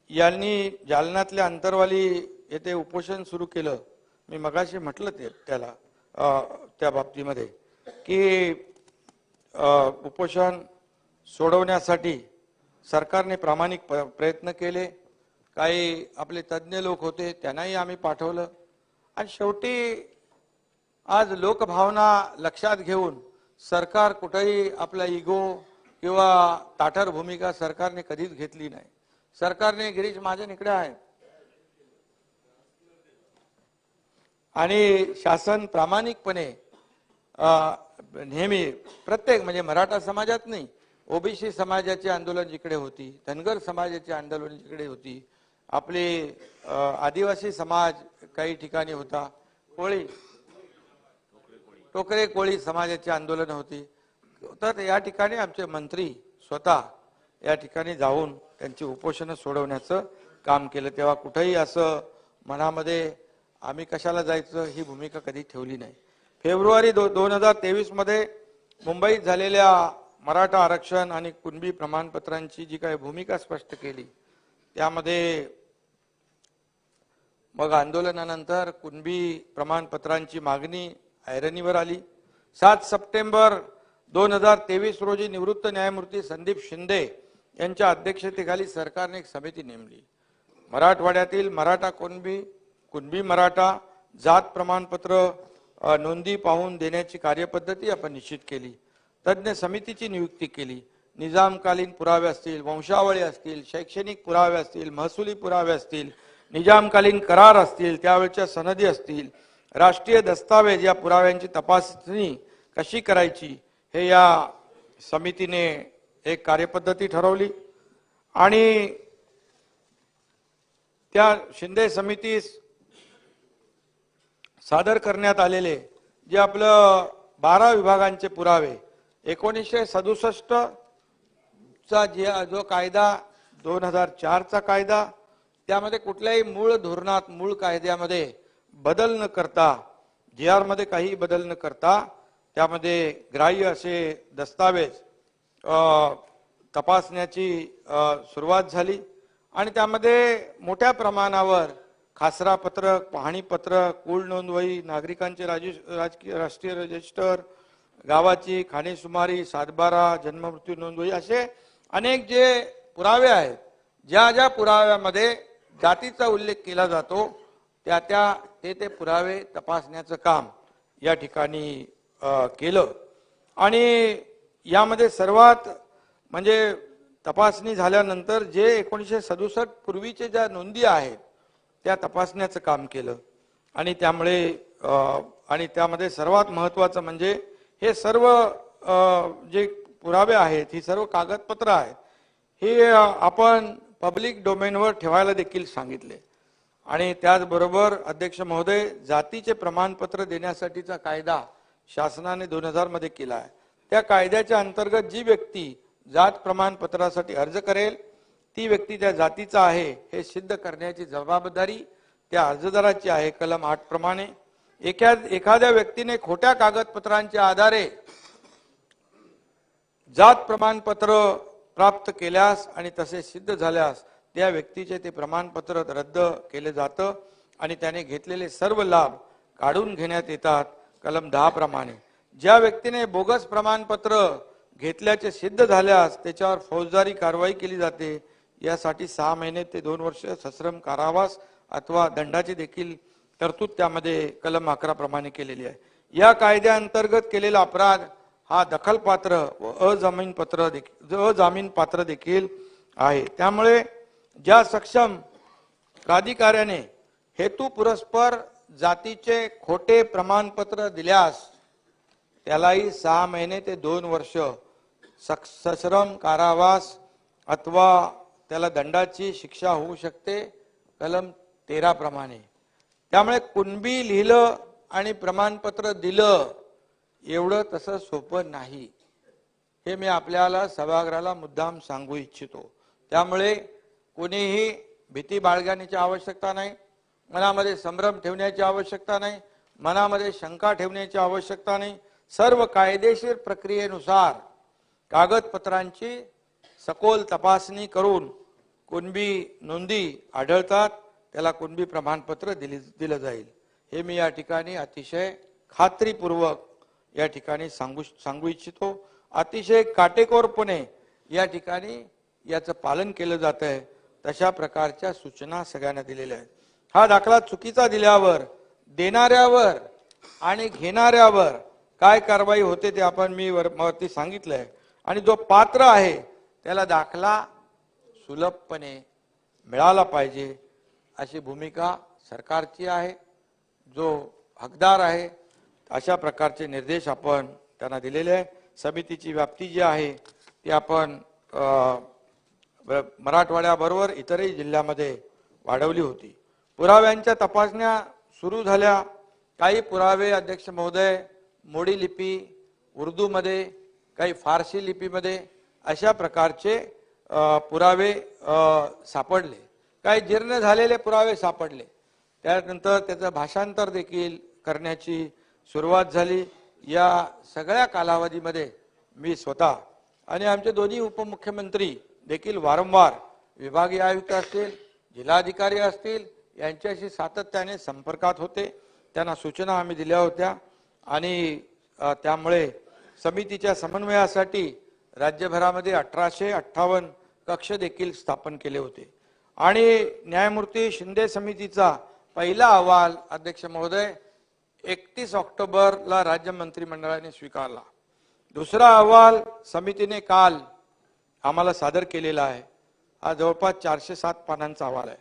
यांनी जालन्यातल्या अंतरवाली येथे उपोषण सुरू केलं। मी मगाशी म्हटलं त्याला त्या बाबतीमध्ये की उपोषण सोडवण्यासाठी सरकारने प्रामाणिक प्रयत्न केले। काही आपले तज्ञ लोक होते, त्यांनाही आम्ही पाठवलं आणि शेवटी आज लोकभावना लक्षात घेऊन सरकार कुठेही आपला इगो किंवा ताठर भूमिका सरकारने कधीच घेतली नाही। सरकारने गिरीश महाजन इकडे आहे आणि शासन प्रामाणिकपणे नेहमी प्रत्येक म्हणजे मराठा समाजात नाही, ओबीसी समाजाचे आंदोलन जिकडे होती, धनगर समाजाचे आंदोलन जिकडे होती, आपले आदिवासी समाज काही ठिकाणी होता, टोकरे कोळी समाजाचे आंदोलन होती। तर या ठिकाणी आमचे मंत्री स्वतः या ठिकाणी जाऊन त्यांची उपोषण सोडवण्याचं काम केलं। तेव्हा कुठेही असं मनामध्ये आम्ही कशाला जायचं ही भूमिका कधी ठेवली नाही। फेब्रुवारी 2023 मध्ये मुंबईत झालेल्या मराठा आरक्षण आणि कुणबी प्रमाणपत्रांची जी काही भूमिका स्पष्ट केली, त्यामध्ये मग आंदोलनानंतर कुणबी प्रमाणपत्रांची मागणी ऐरणीवर आली। 7 सप्टेंबर 2023 रोजी निवृत्त न्यायमूर्ती संदीप शिंदे यांच्या अध्यक्षतेखाली सरकारने एक समिती नेमली। मराठवाड्यातील मराठा कुणबी मराठा जात प्रमाणपत्र नोंदी पाहून देण्याची कार्यपद्धती आपण निश्चित केली। तज्ञ समितीची नियुक्ती केली। निजामकालीन पुरावे असतील, वंशावळी असतील, शैक्षणिक पुरावे असतील, महसुली पुरावे असतील, निजामकालीन करार असतील, त्यावेळच्या सनदी असतील, राष्ट्रीय दस्तावेज या पुराव्यांची तपासणी कशी करायची हे या समितीने एक कार्यपद्धती ठरवली। आणि त्या शिंदे समितीस सादर करण्यात आलेले जे आपलं 12 विभागांचे पुरावे 1967 चा जो कायदा 2004 चा कायदा, त्यामध्ये कुठल्याही मूळ धोरणात मूळ कायद्यामध्ये बदल न करता, GR मध्ये काही बदल न करता त्यामध्ये ग्राह्य असे दस्तावेज तपासण्याची सुरुवात झाली आणि त्यामध्ये मोठ्या प्रमाणावर खासरा पत्रक, पाहणी पत्रक, कुळ नोंदवही, नागरिकांचे राष्ट्रीय रजिस्टर, गावाची खाणेसुमारी, सातबारा, जन्ममृत्यू नोंदवही असे अनेक जे पुरावे आहेत, ज्या ज्या पुराव्यामध्ये जातीचा उल्लेख केला जातो ते पुरावे तपासण्याचं काम या ठिकाणी केलं। आणि यामध्ये सर्वात म्हणजे तपासणी झाल्यानंतर जे 1967 पूर्वीचे ज्या नोंदी आहेत त्या तपासण्याचं काम केलं। आणि त्यामध्ये सर्वात महत्त्वाचं म्हणजे हे सर्व जे पुरावे आहेत, ही सर्व कागदपत्र आहेत, हे आपण पब्लिक डोमेनवर ठेवायला देखील सांगितले। आणि त्याचबरोबर अध्यक्ष महोदय, जातीचे प्रमाणपत्र देण्यासाठीचा कायदा शासनाने 2000 मध्ये केला आहे। त्या कायद्याच्या अंतर्गत जी व्यक्ती जात प्रमाणपत्रासाठी अर्ज करेल ती व्यक्ती त्या जातीचा आहे हे सिद्ध करण्याची जबाबदारी त्या अर्जदाराची आहे। कलम 8 प्रमाणे एखाद्या व्यक्तीने खोट्या कागदपत्रांच्या आधारे जात प्रमाणपत्र प्राप्त केल्यास आणि तसे सिद्ध झाल्यास त्या व्यक्तीचे ते प्रमाणपत्र रद्द केले जातं आणि त्याने घेतलेले सर्व लाभ काढून घेण्यात येतात। कलम 10 प्रमाणे ज्या व्यक्तीने बोगस प्रमाणपत्र घेतल्याचे सिद्ध झाल्यास त्याच्यावर फौजदारी कारवाई केली जाते। यासाठी 6 महिने ते 2 वर्ष सश्रम कारावास अथवा दंडाची देखील तरतूद त्यामध्ये कलम 11 प्रमाणे केलेली आहे। या कायद्याअंतर्गत केलेला अपराध हा दखलपात्र व अजामीन पात्र देखील आहे। त्यामुळे ज्या सक्षम प्राधिकाऱ्याने हेतू पुरस्पर जातीचे खोटे प्रमाणपत्र दिल्यास त्यालाही 6 महिने ते 2 वर्ष सश्रम कारावास अथवा त्याला दंडाची शिक्षा होऊ शकते कलम 13 प्रमाणे. त्यामुळे कुणबी लिहिलं आणि प्रमाणपत्र दिलं एवढं तसं सोपं नाही, हे मी आपल्याला सभागृहाला मुद्दाम सांगू इच्छितो. त्यामुळे कोणीही भीती बाळगण्याची आवश्यकता नाही, मनामध्ये संभ्रम ठेवण्याची आवश्यकता नाही, मनामध्ये शंका ठेवण्याची आवश्यकता नाही. सर्व कायदेशीर प्रक्रियेनुसार कागदपत्रांची सखोल तपासणी करून कुणबी नोंदी आढळतात त्याला कुणबी प्रमाणपत्र दिलं जाईल, हे मी या ठिकाणी अतिशय खात्रीपूर्वक या ठिकाणी सांगू इच्छितो. अतिशय काटेकोरपणे या ठिकाणी याचं पालन केलं जात आहे. तशा प्रकारच्या सूचना सगळ्यांना दिलेल्या आहेत. हा दाखला चुकीचा दिल्यावर देणाऱ्यावर आणि घेणाऱ्यावर काय कारवाई होते ते आपण मी वरती सांगितलंय. आणि जो पात्र आहे त्याला दाखला सुलभपणे मिळाला पाहिजे अशी भूमिका सरकारची आहे. जो हकदार आहे अशा प्रकारचे निर्देश आपण त्यांना दिलेले आहे. समितीची व्याप्ती जी आहे ती आपण मराठवाड्याबरोबर इतरही जिल्ह्यामध्ये वाढवली होती. पुराव्यांच्या तपासण्या सुरू झाल्या. काही पुरावे अध्यक्ष महोदय मोडी लिपी उर्दूमध्ये, काही फारसी लिपीमध्ये अशा प्रकारचे पुरावे सापडले. काही जीर्ण झालेले पुरावे सापडले. त्यानंतर त्याचं भाषांतर देखील करण्याची सुरुवात झाली. या सगळ्या कालावधीमध्ये मी स्वतः आणि आमचे दोन्ही उपमुख्यमंत्री देखील वारंवार विभागीय आयुक्त असतील, जिल्हाधिकारी असतील यांच्याशी सातत्याने संपर्कात होते. त्यांना सूचना आम्ही दिल्या होत्या आणि त्यामुळे समितीच्या समन्वयासाठी राज्यभरामध्ये 1858 कक्ष देखील स्थापन केले होते. आणि न्यायमूर्ती शिंदे समितीचा पहिला अहवाल अध्यक्ष महोदय 31 ऑक्टोबरला राज्य मंत्रिमंडळाने स्वीकारला. दुसरा अहवाल समितीने काल आम्हाला सादर केलेला आहे. हा जवळपास 407 पानांचा अहवाल आहे.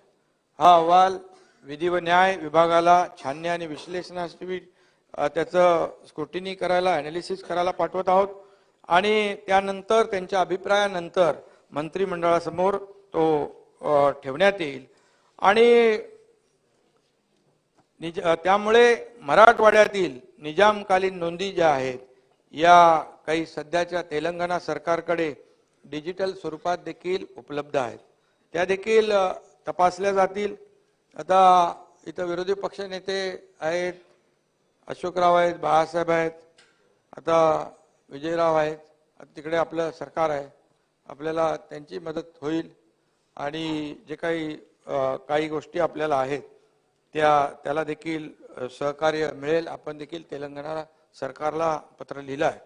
हा अहवाल विधी व न्याय विभागाला छाननी आणि विश्लेषणासाठी त्याचं स्क्रुटिनी करायला, अनालिसिस करायला पाठवत आहोत आणि त्यानंतर त्यांच्या अभिप्रायानंतर मंत्रिमंडळासमोर तो ठेवण्यात येईल. आणि त्यामुळे मराठवाड्यातील निजामकालीन नोंदी ज्या आहेत या काही सध्याच्या तेलंगणा सरकारकडे डिजिटल स्वरूपात देखील उपलब्ध आहेत. त्या देखील तपासल्या जातील. आता इथं विरोधी पक्ष नेते आहेत, अशोकराव आहेत, बाळासाहेब आहेत, आता विजयराव आहेत, तिकडे आपलं सरकार आहे. आपल्याला त्यांची मदत होईल आणि जे काही गोष्टी आपल्याला आहेत त्याला देखील सहकार्य मिळेल. आपण देखील तेलंगणा सरकारला पत्र लिहिलं आहे.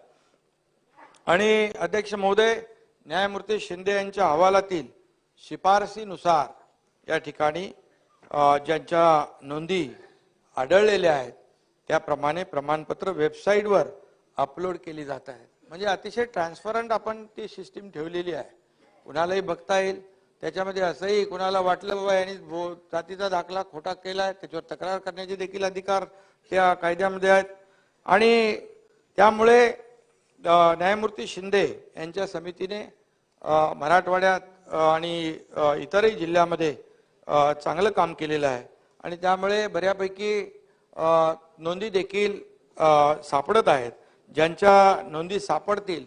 आणि अध्यक्ष महोदय न्यायमूर्ती शिंदे यांच्या अहवालातील शिफारसीनुसार या ठिकाणी ज्यांच्या नोंदी आढळलेल्या आहेत त्याप्रमाणे प्रमाणपत्र वेबसाईटवर अपलोड केली जात आहेत. म्हणजे अतिशय ट्रान्सपरंट आपण ती सिस्टीम ठेवलेली आहे. कुणालाही बघता येईल. त्याच्यामध्ये असंही कुणाला वाटलं बाबा यांनी जातीचा दाखला खोटा केला आहे त्याच्यावर तक्रार करण्याचे देखील अधिकार त्या कायद्यामध्ये आहेत. आणि त्यामुळे न्यायमूर्ती शिंदे यांच्या समितीने मराठवाड्यात आणि इतरही जिल्ह्यामध्ये चांगलं काम केलेलं आहे. आणि त्यामुळे बऱ्यापैकी नोंदी देखील सापडत आहेत. ज्यांच्या नोंदी सापडतील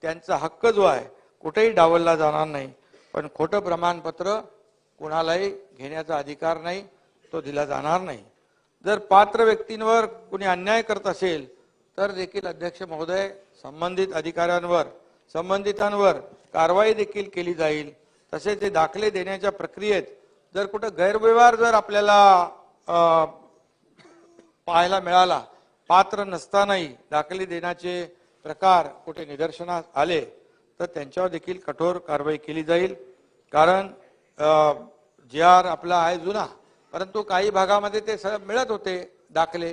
त्यांचा हक्क जो आहे कुठेही डावलला जाणार नाही. पण खोटं प्रमाणपत्र कुणालाही घेण्याचा अधिकार नाही, तो दिला जाणार नाही. जर पात्र व्यक्तींवर कुणी अन्याय करत असेल तर देखील अध्यक्ष महोदय संबंधित अधिकाऱ्यांवर संबंधितांवर कारवाई देखील केली जाईल. तसेच ते दाखले देण्याच्या प्रक्रियेत जर कुठं गैरव्यवहार जर आपल्याला पाहायला मिळाला, पात्र नसतानाही दाखले देण्याचे प्रकार कुठे निदर्शनास आले तर त्यांच्यावर देखील कठोर कारवाई केली जाईल. कारण GR आपला आहे जुना, परंतु काही भागामध्ये ते मिळत होते दाखले,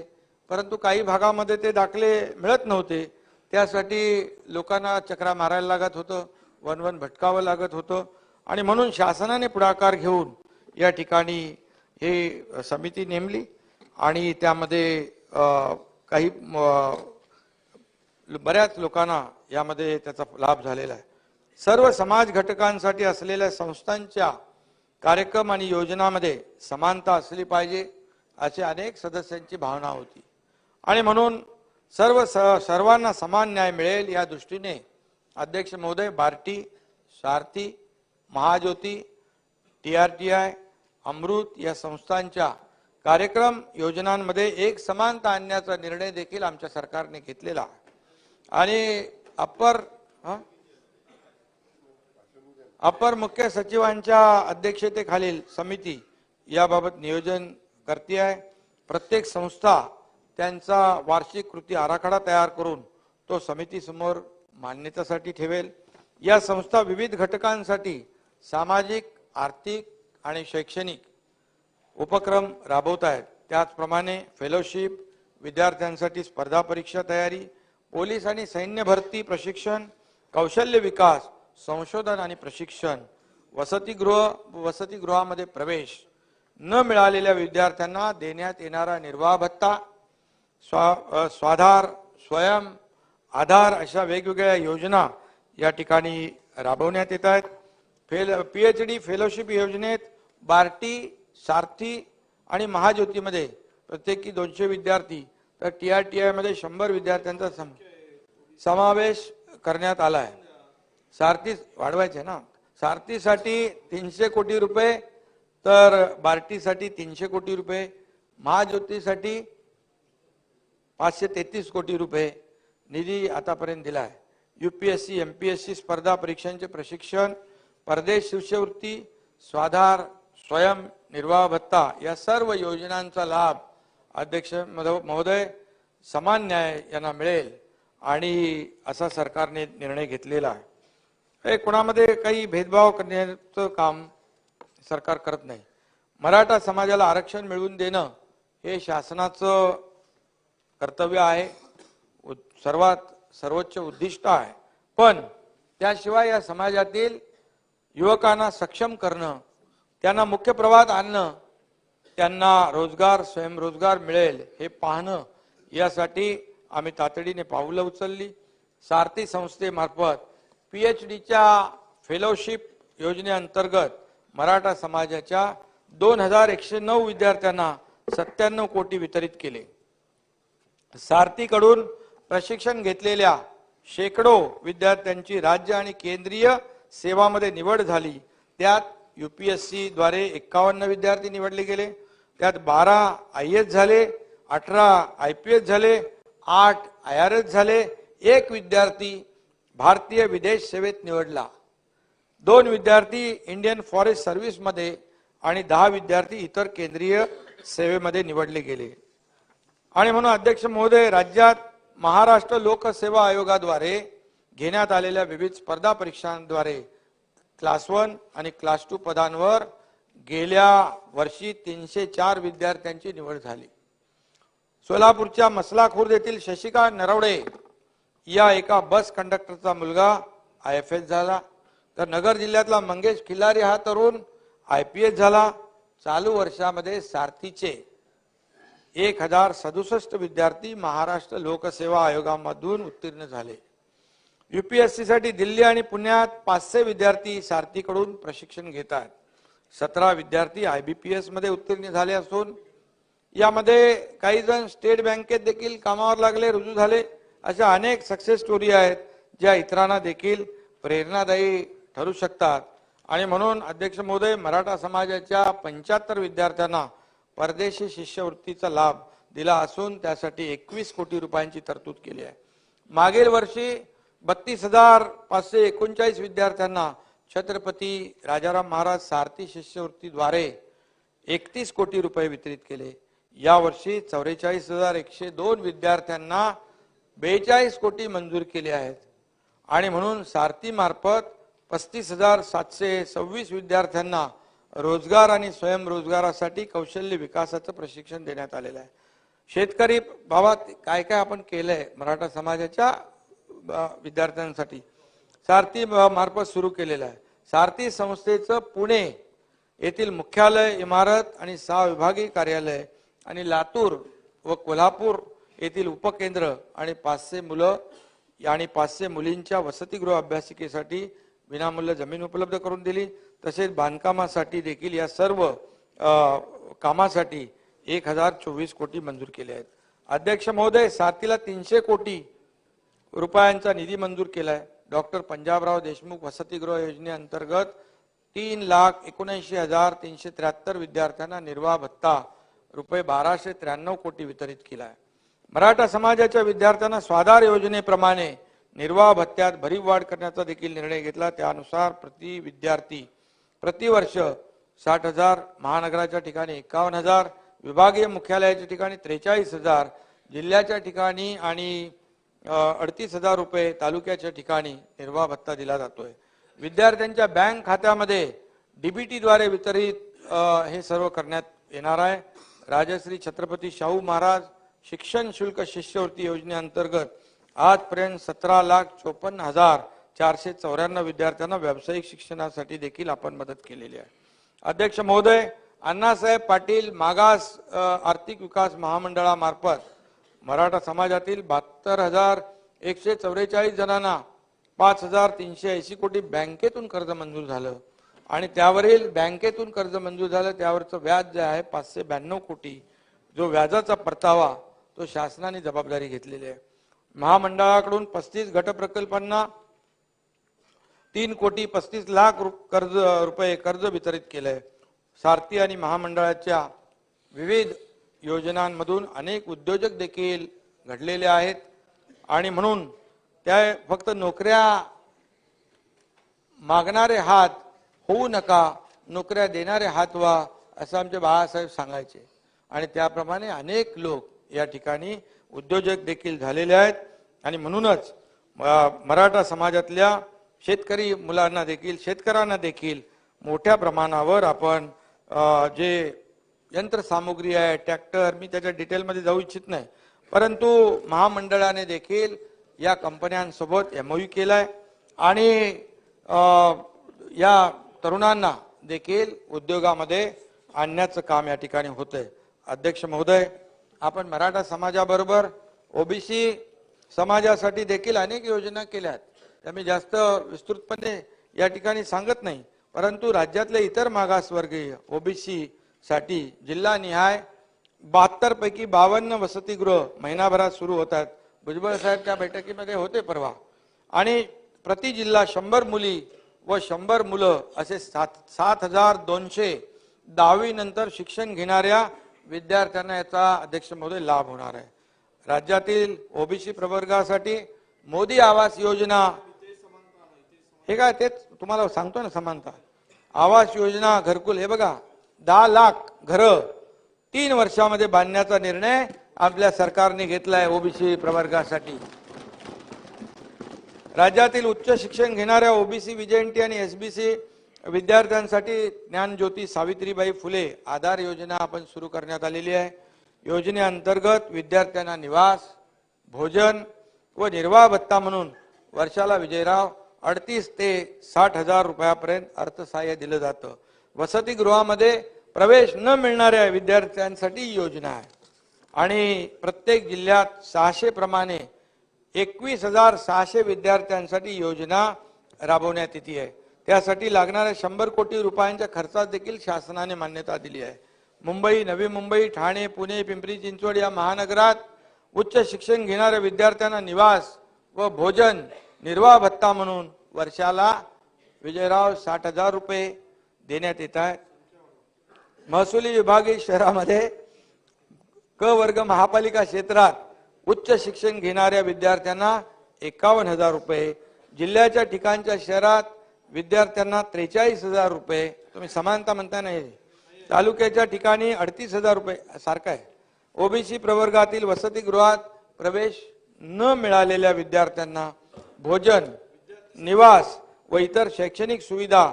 परंतु काही भागामध्ये ते दाखले मिळत नव्हते. त्यासाठी लोकांना चक्रा मारायला लागत होतं, वन भटकावं लागत होतं. आणि म्हणून शासनाने पुढाकार घेऊन या ठिकाणी हे समिती नेमली आणि त्यामध्ये काही बऱ्याच लोकांना यामध्ये त्याचा लाभ झालेला आहे। सर्व समाज घटकांसाठी असलेल्या संस्थांच्या कार्यक्रम आणि योजनांमध्ये समानता असली पाहिजे अशी अनेक सदस्यांची भावना होती आणि म्हणून सर्वांना समान न्याय मिळेल या दृष्टीने अध्यक्ष महोदय बार्टी, सारथी, महाज्योती, TRTI, अमृत या संस्थांच्या कार्यक्रम योजनांमध्ये एक समानता आणण्याचा निर्णय देखील आमच्या सरकारने घेतलेला आहे आणि अपर मुख्य सचिवांच्या अध्यक्षतेखालील समिती याबाबत नियोजन करते आहे। प्रत्येक संस्था त्यांचा वार्षिक कृती आराखडा तयार करून तो समितीसमोर मान्यतेसाठी ठेवेल। या संस्था विविध घटकांसाठी सामाजिक, आर्थिक आणि शैक्षणिक उपक्रम राबवत आहेत। त्याचप्रमाणे फेलोशिप, विद्यार्थ्यांसाठी स्पर्धा परीक्षा तयारी, पोलीस आणि सैन्य भरती प्रशिक्षण, कौशल्य विकास, संशोधन आणि प्रशिक्षण, वसतिगृहामध्ये प्रवेश, न मिळालेल्या विद्यार्थ्यांना देण्यात येणारा निर्वाह भत्ता, स्वाधार, स्वयं आधार अशा वेगवेगळ्या योजना या ठिकाणी राबवण्यात येत आहेत। PhD फेलोशिप योजनेत बार्टी, सारथी आणि महाज्योतीमध्ये प्रत्येकी 200 विद्यार्थी तर TRTI मध्ये 100 विद्यार्थ्यांचा समावेश करण्यात आला आहे। सारथी वाढवायचे ना, सारथीसाठी 300 कोटी रुपये तर बार्टीसाठी 300 कोटी रुपये, महाज्योतीसाठी 533 कोटी रुपये निधी आतापर्यंत दिला आहे। UPSC, MPSC स्पर्धा परीक्षांचे प्रशिक्षण, परदेश शिष्यवृत्ती, स्वाधार, स्वयं निर्वाह भत्ता या सर्व योजनांचा लाभ अध्यक्ष महोदय समान न्याय यांना मिळेल आणि असा सरकारने निर्णय घेतलेला आहे। हे कोणामध्ये काही भेदभाव करण्याचं काम सरकार करत नाही। मराठा समाजाला आरक्षण मिळवून देणं हे शासनाचं कर्तव्य आहे, सर्वोच्च उद्दिष्ट आहे। पण त्याशिवाय या समाजातील युवकांना सक्षम करणं, त्यांना मुख्य प्रवाहात आणणं, त्यांना रोजगार, स्वयंरोजगार मिळेल हे पाहणं यासाठी आम्ही तातडीने पावलं उचलली। सारथी संस्थेमार्फत PhDच्या फेलोशिप योजनेअंतर्गत मराठा समाजाच्या 2109 विद्यार्थ्यांना 97 कोटी वितरित केले। सारथीकडून प्रशिक्षण घेतलेल्या शेकडो विद्यार्थ्यांची राज्य आणि केंद्रीय सेवामध्ये निवड झाली। त्यात UPSC द्वारे 51 विद्यार्थी निवडले गेले, त्यात 12 IAS झाले, 18 IPS झाले, 8 IRS झाले, 1 विद्यार्थी भारतीय विदेश सेवेत निवडला, 2 विद्यार्थी इंडियन फॉरेस्ट सर्व्हिस मध्ये आणि 10 विद्यार्थी इतर केंद्रीय सेवेमध्ये निवडले गेले। आणि म्हणून अध्यक्ष महोदय राज्यात महाराष्ट्र लोकसेवा आयोगाद्वारे घेण्यात आलेल्या विविध स्पर्धा परीक्षांद्वारे क्लास 1 आणि क्लास 2 पदांवर गेल्या वर्षी 304 विद्यार्थ्यांची निवड झाली। सोलापूरच्या मसला खुर्द येथील शशिकांत नरवडे या एका बस कंडक्टरचा मुलगा IFS झाला, तर नगर जिल्ह्यातला मंगेश खिल्लारी हा तरुण IPS झाला। चालू वर्षामध्ये सारथीचे 1067 विद्यार्थी महाराष्ट्र लोकसेवा आयोगामधून उत्तीर्ण झाले। UPSC साठी दिल्ली आणि पुण्यात 500 विद्यार्थी सारथीकडून प्रशिक्षण घेत आहेत। 17 विद्यार्थी IBPS मध्ये उत्तीर्ण झाले असून यामध्ये काही जण स्टेट बँकेत देखील कामावर लागले, रुजू झाले। अशा अनेक सक्सेस स्टोरी आहेत ज्या इतरांना देखील प्रेरणादायी ठरू शकतात। आणि म्हणून अध्यक्ष महोदय मराठा समाजाच्या 75 विद्यार्थ्यांना परदेशी शिष्यवृत्तीचा लाभ दिला असून त्यासाठी 21 कोटी रुपयांची तरतूद केली आहे। मागील वर्षी 32,539 विद्यार्थ्यांना छत्रपती राजाराम महाराज सारथी शिष्यवृत्तीद्वारे 31 कोटी रुपये वितरित केले। या वर्षी 44,102 विद्यार्थ्यांना 42 कोटी मंजूर केले आहेत। आणि म्हणून सारथी मार्फत 35,726 विद्यार्थ्यांना रोजगार आणि स्वयंरोजगारासाठी कौशल्य विकासाचं प्रशिक्षण देण्यात आलेलं आहे। शेतकरी भावात काय काय आपण केलंय मराठा समाजाच्या विद्यार्थ्यांसाठी सारथी मार्फत सुरू केलेलं आहे। सारथी संस्थेचं पुणे येथील मुख्यालय इमारत आणि 6 विभागीय कार्यालय आणि लातूर व कोल्हापूर येथील उपकेंद्र आणि 500 मुलं आणि 500 मुलींच्या वसतिगृह अभ्यासिकेसाठी विनामूल्य जमीन उपलब्ध करून दिली। तसेच बांधकामासाठी देखील या सर्व कामासाठी 1024 कोटी मंजूर केले आहेत। अध्यक्ष महोदय, साथीला 300 कोटी रुपयांचा निधी मंजूर केलाय। डॉक्टर पंजाबराव देशमुख वसतिगृह योजनेअंतर्गत 3,79,373 विद्यार्थ्यांना निर्वाह भत्ता रुपये 1293 कोटी वितरित केला आहे। मराठा समाजाच्या विद्यार्थ्यांना स्वाधार योजनेप्रमाणे निर्वाह भत्त्यात भरीव वाढ करण्याचा देखील निर्णय घेतला। त्यानुसार प्रति विद्यार्थी प्रतिवर्ष 60,000, महानगराच्या ठिकाणी 51,000, विभागीय मुख्यालयाच्या ठिकाणी 43,000, जिल्ह्याच्या ठिकाणी आणि 38,000 रुपये तालुक्याच्या ठिकाणी निर्वाह भत्ता दिला जातोय। विद्यार्थ्यांच्या बँक खात्यामध्ये डीबीटी द्वारे वितरित हे सर्व करण्यात येणार आहे। राजश्री छत्रपती शाहू महाराज शिक्षण शुल्क शिष्यवृत्ती योजनेअंतर्गत आजपर्यंत 17,54,494 विद्यार्थ्यांना व्यावसायिक शिक्षणासाठी देखील आपण मदत केलेली आहे। अध्यक्ष महोदय, अण्णासाहेब पाटील मागास आर्थिक विकास महामंडळामार्फत मराठा समाजातील 72,144 जणांना 5,380 कोटी बँकेतून कर्ज मंजूर झालं आणि त्यावरील बँकेतून कर्ज मंजूर झालं त्यावरचं व्याज जे आहे 592 कोटी, जो व्याजाचा परतावा तो शासनाने जबाबदारी घेतलेली आहे। महामंडळाकडून 35 गट प्रकल्पांना 3,35,00,000 रुपये कर्ज वितरित केलंय। सारथी आणि महामंडळाच्या विविध योजनांमधून अनेक उद्योजक देखील घडलेले आहेत आणि म्हणून त्या फक्त नोकऱ्या मागणारे हात होऊ नका, नोकऱ्या देणारे हात व्हा, असं आमचे बाळासाहेब सांगायचे आणि त्याप्रमाणे अनेक लोक या ठिकाणी उद्योजक देखील झालेले आहेत आणि म्हणूनच मराठा समाजातल्या शेतकरी मुलांना देखील शेतकऱ्यांना देखील मोठ्या प्रमाणावर आपण जे यंत्रसामुग्री आहे, ट्रॅक्टर, मी त्याच्या डिटेलमध्ये जाऊ इच्छित नाही, परंतु महामंडळाने देखील या कंपन्यांसोबत एमओयू केलाय आणि या तरुणांना देखील उद्योगामध्ये आणण्याचं काम या ठिकाणी होतंय। अध्यक्ष महोदय, आपण मराठा समाजाबरोबर ओबीसी समाजासाठी देखील अनेक योजना केल्या आहेत, त्या मी जास्त विस्तृतपणे या ठिकाणी सांगत नाही, परंतु राज्यातले इतर मागासवर्गीय ओबीसी साठी जिल्हानिहाय 72 पैकी 52 वसतिगृह महिनाभरात सुरू होतात। भुजबळ साहेब त्या बैठकीमध्ये होते परवा आणि प्रति जिल्हा 100 मुली व 100 मुलं असे 7,200 10वी नंतर शिक्षण घेणाऱ्या विद्यार्थ्यांना याचा अध्यक्ष महोदय लाभ होणार आहे। राज्यातील ओबीसी प्रवर्गासाठी मोदी आवास योजना, हे काय तेच तुम्हाला सांगतो ना, समानता आवास योजना, घरकुल, हे बघा 10 लाख घरं 3 वर्षामध्ये बांधण्याचा निर्णय आपल्या सरकारने घेतलाय ओबीसी प्रवर्गासाठी। राज्यातील उच्च शिक्षण घेणाऱ्या ओबीसी, विजेएनटी आणि एसबीसी विद्यार्थ्यांसाठी ज्ञानज्योती सावित्रीबाई फुले आधार योजना आपण सुरू करण्यात आलेली आहे। योजनेअंतर्गत विद्यार्थ्यांना निवास, भोजन व निर्वाह भत्ता म्हणून वर्षाला विजयराव 38 ते 60,000 रुपयापर्यंत अर्थसहाय्य दिलं जातं। वसतिगृहामध्ये प्रवेश न मिळणाऱ्या विद्यार्थ्यांसाठी योजना आहे आणि प्रत्येक जिल्ह्यात 600 प्रमाणे 21,600 विद्यार्थ्यांसाठी योजना राबवण्यात येते आहे। त्यासाठी लागणाऱ्या 100 कोटी रुपयांच्या खर्चास देखील शासनाने मान्यता दिली आहे। मुंबई, नवी मुंबई, ठाणे, पुणे, पिंपरी चिंचवड या महानगरात उच्च शिक्षण घेणाऱ्या विद्यार्थ्यांना निवास व भोजन निर्वाह भत्ता म्हणून वर्षाला विजयराव 60,000 रुपये देण्यात येत आहेत। महसुली विभागीय शहरामध्ये क वर्ग महापालिका क्षेत्रात उच्च शिक्षण घेणाऱ्या विद्यार्थ्यांना 51,000 रुपये, जिल्ह्याच्या ठिकाणच्या शहरात विद्यार्थ्यांना 43,000 रुपये, तुम्ही समानता म्हणता नाही, तालुक्याच्या ठिकाणी 38,000 रुपये सारखा आहे। ओबीसी प्रवर्गातील वसतिगृहात प्रवेश न मिळालेल्या विद्यार्थ्यांना भोजन, निवास व इतर शैक्षणिक सुविधा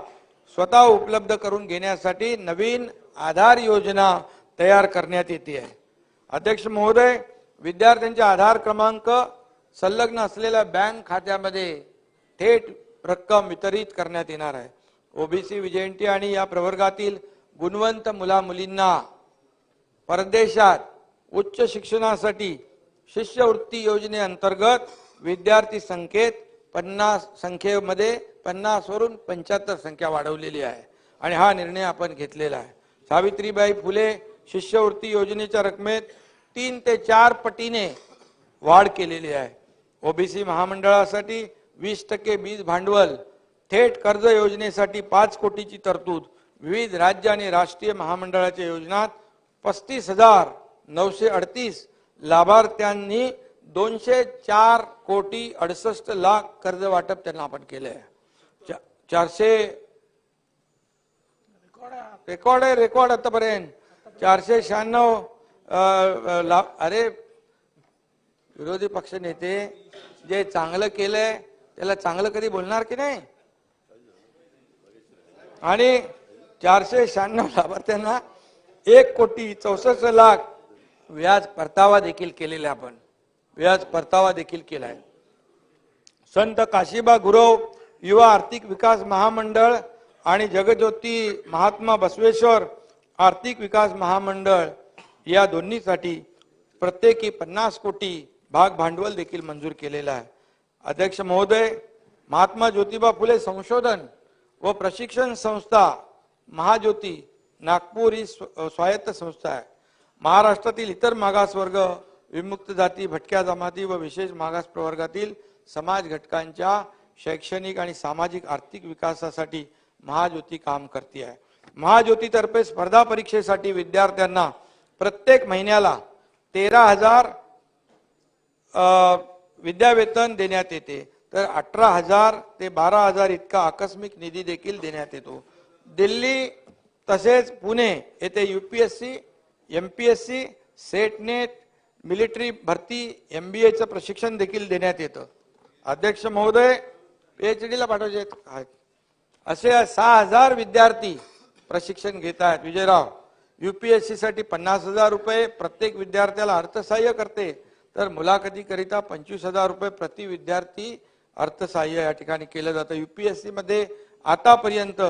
स्वतः उपलब्ध करून घेण्यासाठी नवीन आधार योजना तयार करण्यात येते आहे। अध्यक्ष महोदय, विद्यार्थ्यांचे आधार क्रमांक संलग्न असलेल्या बँक खात्यामध्ये थेट रक्कम वितरित करण्यात येणार आहे। ओबीसी, विजेएनटी आणि या प्रवर्गातील गुणवंत मुला मुलींना परदेशात उच्च शिक्षणासाठी शिष्यवृत्ती योजनेअंतर्गत विद्यार्थी संख्येत 50 संख्येमध्ये 50 वरून 75 संख्या वाढवलेली आहे आणि हा निर्णय आपण घेतलेला आहे। सावित्रीबाई फुले शिष्यवृत्ती योजनेच्या रकमेत 3 ते 4 पटीने वाढ केलेली आहे। ओबीसी महामंडळासाठी 20% बीज भांडवल, थेट कर्ज योजनेसाठी 5 कोटीची तरतूद, विविध राज्य आणि राष्ट्रीय महामंडळाच्या योजनात 35,938 लाभार्थ्यांनी 204 कोटी 68 लाख कर्ज वाटप त्यांना आपण केले आहे। 400 रेकॉर्ड आतापर्यंत 496 अरे विरोधी पक्ष नेते जे चांगलं केलंय त्याला चांगलं कधी बोलणार की नाही। आणि 496 लाभार्थ्यांना 1 कोटी 64 लाख व्याज परतावा देखील केलेला आपण व्याज परतावा देखील केलाय। संत काशीबा गुरव युवा आर्थिक विकास महामंडळ आणि जगज्योती महात्मा बसवेश्वर आर्थिक विकास महामंडळ या दोन्हीसाठी प्रत्येकी 50 कोटी भाग भांडवल देखील मंजूर केलेला आहे। अध्यक्ष महोदय, महात्मा ज्योतिबा फुले संशोधन व प्रशिक्षण संस्था महाज्योती नागपूर ही स्वायत्त संस्था आहे। महाराष्ट्रातील इतर मागासवर्ग, विमुक्त जाती, भटक्या जमाती व विशेष मागास प्रवर्गातील समाज घटकांच्या शैक्षणिक आणि सामाजिक आर्थिक विकासासाठी महाज्योती काम करते आहे। महाज्योतीतर्फे स्पर्धा परीक्षेसाठी विद्यार्थ्यांना प्रत्येक महिन्याला 13,000 विद्यावेतन देण्यात येते, तर 18,000 ते 12,000 इतका आकस्मिक निधी देखील देण्यात येतो। दिल्ली तसेच पुणे येथे UPSC, MPSC, set net, military भरती, MBAचं प्रशिक्षण देखील देण्यात येतं। अध्यक्ष महोदय, PhD ला पाठवायचे आहेत असे 6,000 विद्यार्थी प्रशिक्षण घेत आहेत। विजयराव, यूपीएससी साठी 50,000 रुपये प्रत्येक विद्यार्थ्याला अर्थसहाय्य करते, तर मुलाखतीकरिता 25,000 रुपये प्रति विद्यार्थी अर्थसहाय्य या ठिकाणी केलं जातं। यूपीएससी मध्ये आतापर्यंत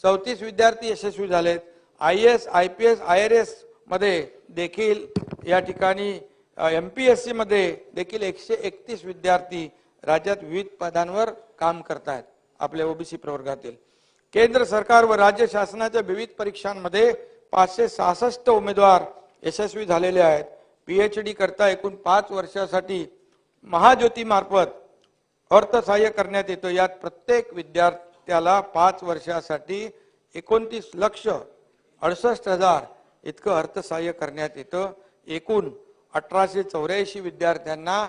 34 विद्यार्थी यशस्वी झालेत। IAS, IPS, IRS मध्ये देखील या ठिकाणी MPSC मध्ये देखील 131 विद्यार्थी राज्यात विविध पदांवर काम करतात आपल्या ओबीसी प्रवर्गातील। केंद्र सरकार व राज्य शासनाच्या विविध परीक्षांमध्ये 566 उमेदवार यशस्वी झालेले आहेत। PhD करता एकूण 5 वर्षासाठी महाज्योती मार्फत अर्थसहाय्य करण्यात येतं। यात प्रत्येक विद्यार्थ्याला 5 वर्षासाठी 29,68,000 इतकं अर्थसहाय्य करण्यात येतं। एकूण 1884 विद्यार्थ्यांना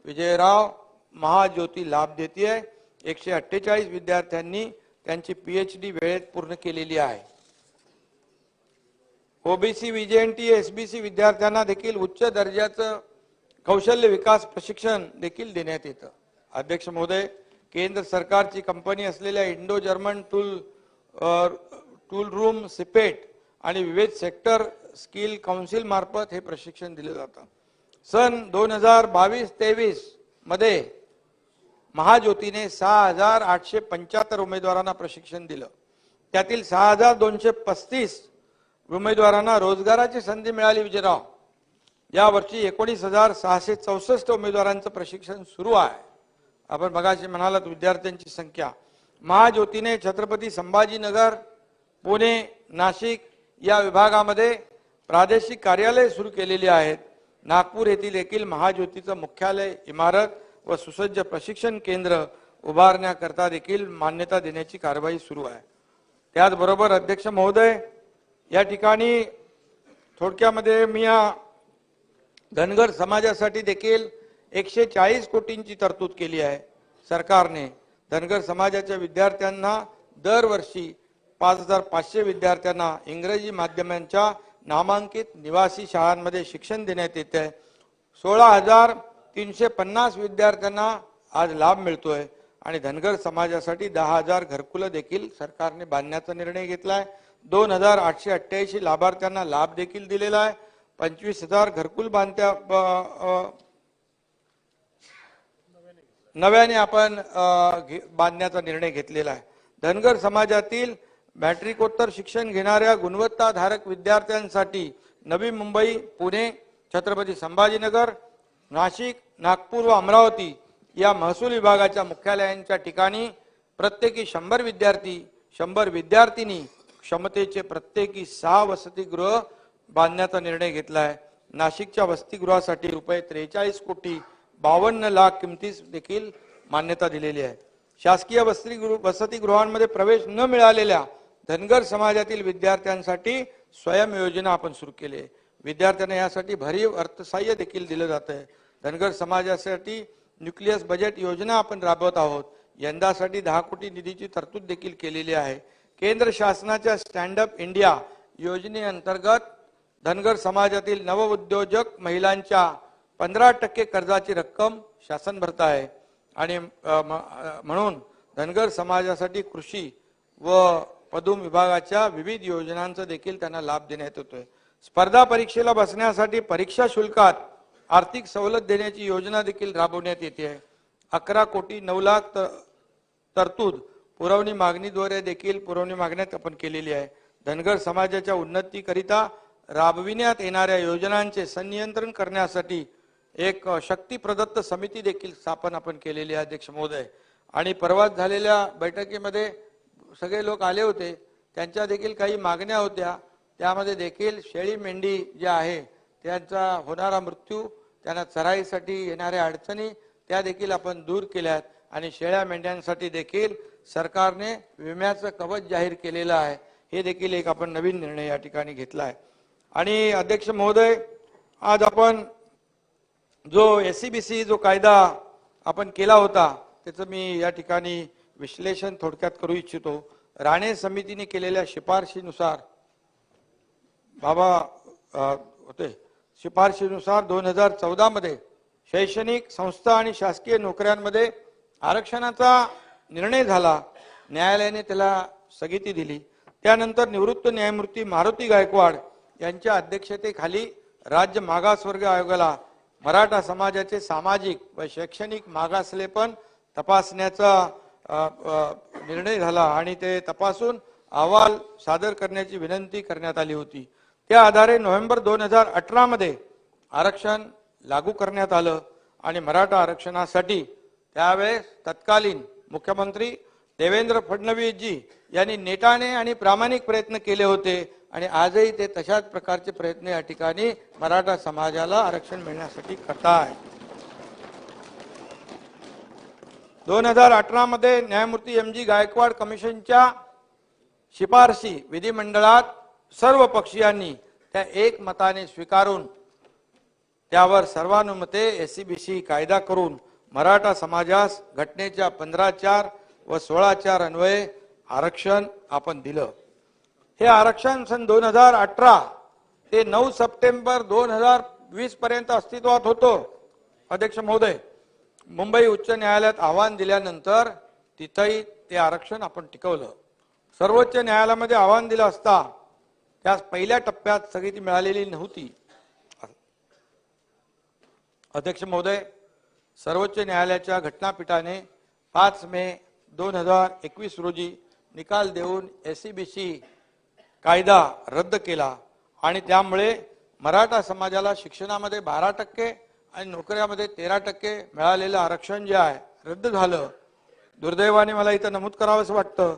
विजयराव महाज्योती लाभ देते आहे। 148 विद्यार्थ्यांनी त्यांची PhD वेळेत पूर्ण केलेली आहे। ओबीसी, VJNT, SBC विद्यार्थ्यांना देखील उच्च दर्जाचं कौशल्य विकास प्रशिक्षण देखील देण्यात येतं। अध्यक्ष महोदय, केंद्र सरकारची कंपनी असलेल्या Indo German tool room, CIPET आणि विविध सेक्टर स्किल काउन्सिल मार्फत हे प्रशिक्षण दिले जातं। सन 2022-23 मध्ये महाज्योतीने 6,875 उमेदवारांना प्रशिक्षण दिलं। त्यातील 6,235 उमेदवारांना रोजगाराची संधी मिळाली। विजयराव, या वर्षी 19,664 उमेदवारांचं प्रशिक्षण सुरू आहे। आपण मगाशी म्हणालात विद्यार्थ्यांची संख्या। महाज्योतीने छत्रपती संभाजीनगर, पुणे, नाशिक या विभागामध्ये प्रादेशिक कार्यालय सुरू केलेली आहेत। नागपूर येथील देखील महाज्योतीचं मुख्यालय इमारत व सुसज्ज प्रशिक्षण केंद्र उभारण्याकरता देखील मान्यता देण्याची कार्यवाही सुरू आहे। त्याचबरोबर अध्यक्ष महोदय, या ठिकाणी थोडक्यामध्ये मी या धनगर समाजासाठी देखील 140 कोटींची तरतूद केली आहे। सरकारने धनगर समाजाच्या विद्यार्थ्यांना दरवर्षी 5,500 विद्यार्थ्यांना इंग्रजी माध्यमांच्या नामांकित निवासी शाळांमध्ये शिक्षण देण्यात येते आहे। 16,350 विद्यार्थ्यांना आज लाभ मिळतोय आणि धनगर समाजासाठी 10,000 घरकुलं देखील सरकारने बांधण्याचा निर्णय घेतलाय। 2,888 लाभार्थ्यांना लाभ देखील दिलेला आहे। 25,000 घरकुल नव्याने आपण बांधण्याचा निर्णय घेतलेला आहे। धनगर समाजातील मॅट्रिकोत्तर शिक्षण घेणाऱ्या गुणवत्ताधारक विद्यार्थ्यांसाठी नवी मुंबई, पुणे, छत्रपती संभाजीनगर, नाशिक, नागपूर व अमरावती या महसूल विभागाच्या मुख्यालयांच्या ठिकाणी प्रत्येकी 100 विद्यार्थी, 100 विद्यार्थिनी क्षमतेचे प्रत्येकी 6 वसतिगृह बांधण्याचा निर्णय घेतला आहे. नाशिकच्या वसतिगृहासाठी रुपये 43 कोटी 52 लाख किमतीस देखील मान्यता दिलेली आहे. शासकीय वसतिगृहांमध्ये प्रवेश न मिळालेल्या धनगर समाजातील विद्यार्थ्यांसाठी स्वयं योजना आपण सुरू केली आहे. विद्यार्थ्यांना यासाठी भरीव अर्थसहाय्य देखील दिलं जात आहे. धनगर समाजासाठी न्यूक्लियस बजेट योजना आपण राबवत आहोत. यंदासाठी 10 कोटी निधीची तरतूद देखील केलेली आहे. केंद्र शासनाच्या स्टँड अप इंडिया योजनेअंतर्गत धनगर समाजातील नवउद्योजक महिलांच्या 15% कर्जाची रक्कम शासन भरत आहे आणि म्हणून धनगर समाजासाठी कृषी व पदुम विभागाच्या विविध योजनांचा देखील त्यांना लाभ देण्यात येतोय. स्पर्धा परीक्षेला बसण्यासाठी परीक्षा शुल्कात आर्थिक सवलत देण्याची योजना देखील राबवण्यात येते आहे. 11 कोटी 9 लाख तरतूद पुरवणी मागणीद्वारे देखील पुरवणी मागण्यात आपण केलेली आहे. धनगर समाजाच्या उन्नतीकरिता राबविण्यात येणाऱ्या योजनांचे संनियंत्रण करण्यासाठी एक शक्ती प्रदत्त समिती देखील स्थापन आपण केलेली आहे अध्यक्ष महोदय. आणि परवा झालेल्या बैठकीमध्ये सगळे लोक आले होते. त्यांच्या देखील काही मागण्या होत्या. त्यामध्ये देखील शेळी मेंढी जे आहे त्यांचा होणारा मृत्यू, त्यांना चराईसाठी येणाऱ्या अडचणी त्या देखील आपण दूर केल्यात आणि शेळ्या मेंढ्यांसाठी देखील सरकारने विम्याचं कवच जाहीर केलेलं आहे. हे देखील एक आपण नवीन निर्णय या ठिकाणी घेतला आहे. आणि अध्यक्ष महोदय, आज आपण जो SCBC जो कायदा आपण केला होता त्याचं मी या ठिकाणी विश्लेषण थोडक्यात करू इच्छितो. राणे समितीने केलेल्या शिफारशीनुसार शिफारशीनुसार 2014 मध्ये शैक्षणिक संस्था आणि शासकीय नोकऱ्यांमध्ये आरक्षणाचा निर्णय झाला. न्यायालयाने त्याला स्थगिती दिली. त्यानंतर निवृत्त न्यायमूर्ती मारुती गायकवाड यांच्या अध्यक्षतेखाली राज्य मागासवर्ग आयोगाला मराठा समाजाचे सामाजिक व शैक्षणिक मागासलेपण तपासण्याचा निर्णय झाला आणि ते तपासून अहवाल सादर करण्याची विनंती करण्यात आली होती. त्या आधारे नोव्हेंबर 2018 मध्ये आरक्षण लागू करण्यात आलं आणि मराठा आरक्षणासाठी त्यावेळेस तत्कालीन मुख्यमंत्री देवेंद्र फडणवीसजी यांनी नेटाने आणि प्रामाणिक प्रयत्न केले होते आणि आजही ते तशाच प्रकारचे प्रयत्न या ठिकाणी मराठा समाजाला आरक्षण मिळण्यासाठी करतात. 2018 मध्ये न्यायमूर्ती MG गायकवाड कमिशनच्या शिफारशी विधिमंडळात सर्व पक्षीयांनी त्या एकमताने स्वीकारून त्यावर सर्वानुमते SCBC कायदा करून मराठा समाजास घटनेच्या 15(4) व 16(4) अन्वये आरक्षण आपण दिलं. हे आरक्षण सन 2018 ते 9 सप्टेंबर 2020 पर्यंत अस्तित्वात होतं. अध्यक्ष महोदय, मुंबई उच्च न्यायालयात आव्हान दिल्यानंतर तिथेही ते आरक्षण आपण टिकवलं. सर्वोच्च न्यायालयामध्ये आव्हान दिलं असता त्यास पहिल्या टप्प्यात स्थगिती मिळालेली नव्हती. अध्यक्ष महोदय, सर्वोच्च न्यायालयाच्या घटनापीठाने 5 मे 2021 रोजी निकाल देऊन SCBC कायदा रद्द केला आणि त्यामुळे मराठा समाजाला शिक्षणामध्ये 12% आणि नोकऱ्यामध्ये 13% मिळालेलं आरक्षण जे आहे रद्द झालं. दुर्दैवाने मला इथं नमूद करावंसं वाटतं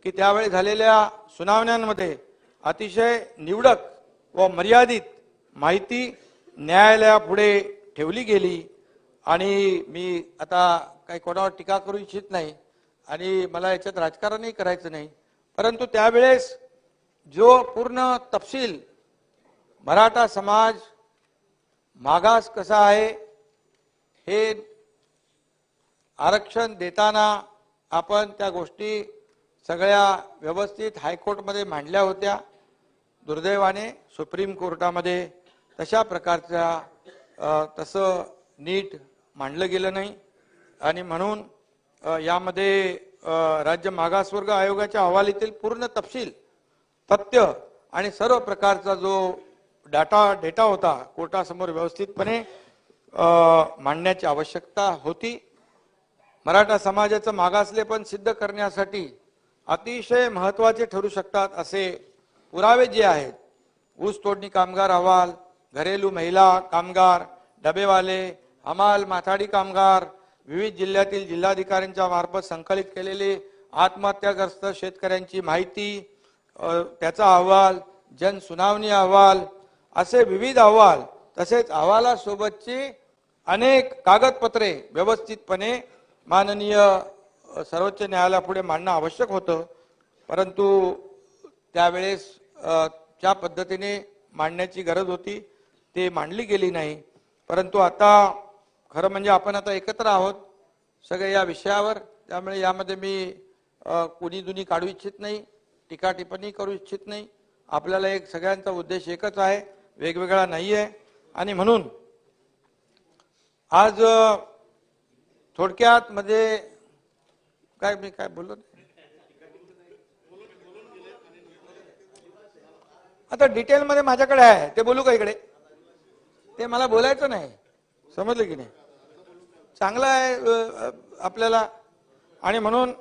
की त्यावेळी झालेल्या सुनावण्यांमध्ये अतिशय निवडक व मर्यादित माहिती न्यायालयापुढे ठेवली गेली आणि मी आता काही कोणावर टीका करू इच्छित नाही आणि मला याच्यात राजकारणही करायचं नाही, परंतु त्यावेळेस जो पूर्ण तपशील मराठा समाज मागास कसा आहे हे आरक्षण देताना आपण त्या गोष्टी सगळ्या व्यवस्थित हायकोर्टमध्ये मांडल्या होत्या. दुर्दैवाने सुप्रीम कोर्टामध्ये तशा प्रकारच्या तसं नीट मांडलं गेलं नाही आणि म्हणून यामध्ये राज्य मागासवर्ग आयोगाच्या अहवालीतील पूर्ण तपशील, तथ्य आणि सर्व प्रकारचा जो डेटा होता कोर्टासमोर व्यवस्थितपणे मांडण्याची आवश्यकता होती. मराठा समाजाचं मागासलेपण सिद्ध करण्यासाठी अतिशय महत्त्वाचे ठरू शकतात असे पुरावे जे आहेत, ऊस तोडणी कामगार अहवाल, घरेलू महिला कामगार, डबेवाले, हमाल माथाडी कामगार, विविध जिल्ह्यातील जिल्हाधिकाऱ्यांच्या मार्फत संकलित केलेले आत्महत्याग्रस्त शेतकऱ्यांची माहिती, त्याचा अहवाल, जनसुनावणी अहवाल, असे विविध अहवाल, तसेच अहवालासोबतची अनेक कागदपत्रे व्यवस्थितपणे माननीय सर्वोच्च न्यायालयापुढे मांडणं आवश्यक होतं. परंतु त्यावेळेस ज्या पद्धतीने मांडण्याची गरज होती ते मांडली गेली नाही. परंतु आता खरं म्हणजे आपण आता एकत्र आहोत सगळे या विषयावर, त्यामुळे यामध्ये मी कुणी दुनी काढू इच्छित नाही, टीका टिप्पणी करू इच्छित नाही. आपल्याला एक सगळ्यांचा उद्देश एकच आहे, वेगवेगळा नाही आहे. आणि म्हणून आज थोडक्यात मध्ये काय मी काय बोललो, आता डिटेल मध्ये माझ्याकडे आहे ते बोलू का इकडे, ते मला बोलायचं नाही, समजलं की नाही. चांगलं आहे आपल्याला. आणि म्हणून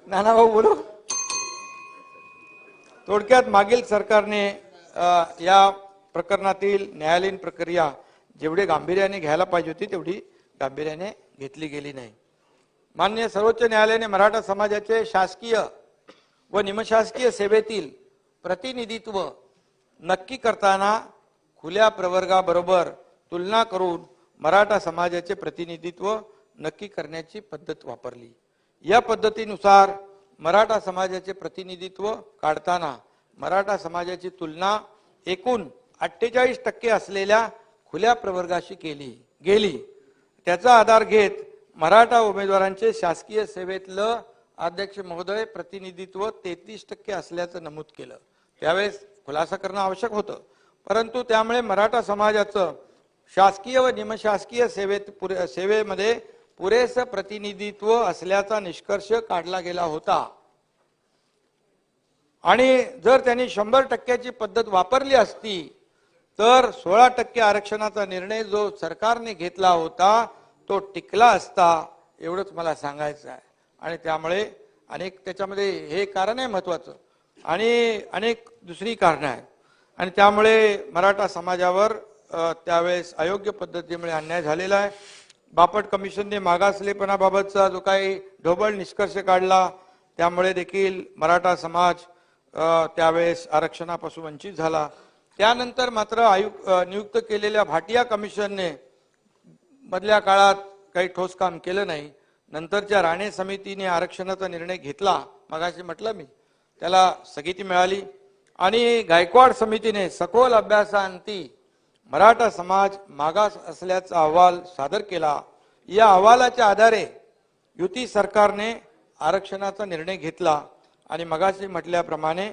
नाना भाऊ बोलू. थोडक्यात मागील सरकारने या प्रकरणातील न्यायालयीन प्रक्रिया जेवढे गांभीर्याने घ्यायला पाहिजे होती तेवढी गांभीर्याने घेतली गेली नाही. माननीय सर्वोच्च न्यायालयाने मराठा समाजाचे शासकीय व निमशासकीय सेवेतील प्रतिनिधित्व नक्की करताना खुल्या प्रवर्गाबरोबर तुलना करून मराठा समाजाचे प्रतिनिधित्व नक्की करण्याची पद्धत वापरली. या पद्धतीनुसार मराठा समाजाचे प्रतिनिधित्व काढताना मराठा समाजाची तुलना एकूण 48% असलेल्या खुल्या प्रवर्गाशी केली गेली. त्याचा आधार घेत मराठा उमेदवारांचे शासकीय सेवेतलं अध्यक्ष महोदय प्रतिनिधित्व 33% असल्याचं नमूद केलं. त्यावेळेस खुलासा करणं आवश्यक होतं, परंतु त्यामुळे मराठा समाजाचं शासकीय व निमशासकीय सेवेमध्ये पुरेसं प्रतिनिधित्व असल्याचा निष्कर्ष काढला गेला होता. आणि जर त्यांनी 100% पद्धत वापरली असती तर 16% आरक्षणाचा निर्णय जो सरकारने घेतला होता तो टिकला असता, एवढंच मला सांगायचं आहे. आणि त्यामुळे अनेक त्याच्यामध्ये हे कारण आहे महत्वाचं, आणि अनेक दुसरी कारण आहेत. आणि त्यामुळे मराठा समाजावर त्यावेळेस अयोग्य पद्धतीमुळे अन्याय झालेला आहे. बापट कमिशनने मागासलेपणाबाबतचा जो काही ढोबळ निष्कर्ष काढला त्यामुळे देखील मराठा समाज त्यावेळेस आरक्षणापासून वंचित झाला. त्यानंतर मात्र नियुक्त केलेल्या भाटिया कमिशनने मधल्या काळात काही ठोस काम केलं नाही. नंतरच्या राणे समितीने आरक्षणाचा निर्णय घेतला, मगाशी म्हटलं मी, त्याला स्थगिती मिळाली. आणि गायकवाड समितीने सखोल अभ्यासांती मराठा समाज मागास असल्याचा अहवाल सादर केला. या अहवालाच्या आधारे युती सरकारने आरक्षणाचा निर्णय घेतला. आणि मगाशी म्हटल्याप्रमाणे